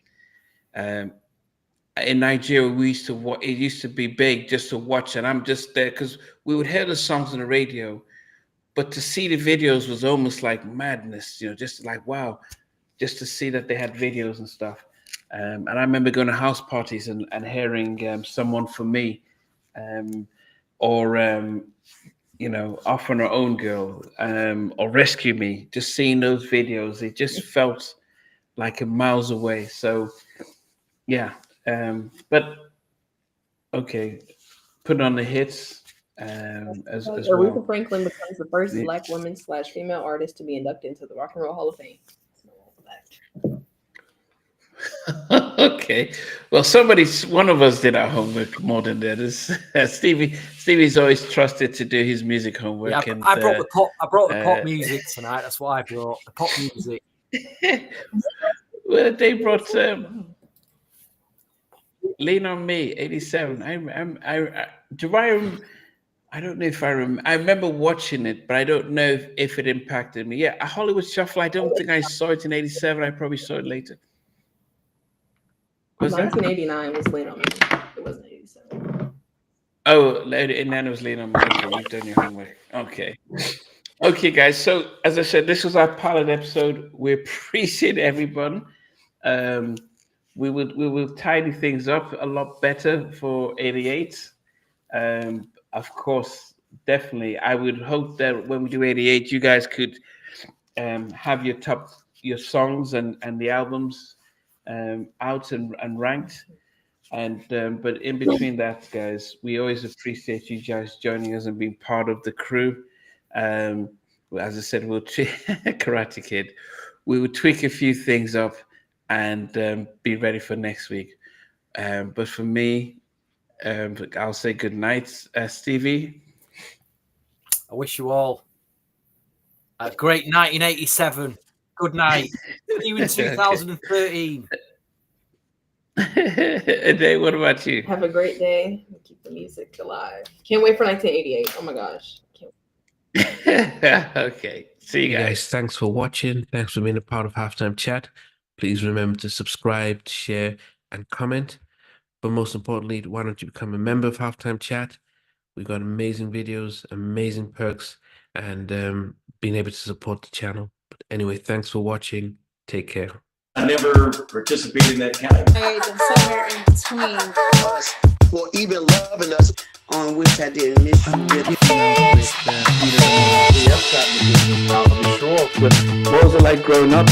In Nigeria, we used to watch. It used to be big just to watch, and I'm just there because we would hear the songs on the radio, but to see the videos was almost like madness. Just like wow, just to see that they had videos and stuff. And I remember going to house parties and hearing Someone for Me, or Off on Our Own Girl, or Rescue Me. Just seeing those videos, it just felt like a miles away. So yeah, but okay, put on the hits as well. Aretha Franklin becomes the first Black woman/female artist to be inducted into the Rock and Roll Hall of Fame. Okay, well, one of us did our homework more than the others. Stevie's always trusted to do his music homework. Yeah, I brought the pop music tonight. That's what I brought, the pop music. Well, they brought "Lean on Me" '87. I don't know if I remember. I remember watching it, but I don't know if it impacted me. Yeah, a Hollywood Shuffle. I don't think I saw it in '87. I probably saw it later. 1989 was Lean on Me. It wasn't '87. Oh, and then it was Lean on Me. Okay, you've done your homework. Okay, guys. So as I said, this was our pilot episode. We appreciate everyone. We will tidy things up a lot better for '88. Of course, definitely. I would hope that when we do '88, you guys could have your songs and the albums out and ranked. And but in between that, guys, we always appreciate you guys joining us and being part of the crew. As I said, we'll Karate Kid. We will tweak a few things up and be ready for next week. But for me, I'll say good night, Stevie. I wish you all a great 1987. Good night. See you in 2013. Day, what about you? Have a great day. Keep the music alive. Can't wait for 1988. Oh my gosh. Okay. See you guys. Thanks for watching. Thanks for being a part of Halftime Chat. Please remember to subscribe, share, and comment. But most importantly, why don't you become a member of Halftime Chat? We've got amazing videos, amazing perks, and being able to support the channel. But anyway, thanks for watching. Take care. I never participated in that category. Somewhere in between us, or even loving us, on which I didn't miss you with. What was it like growing up?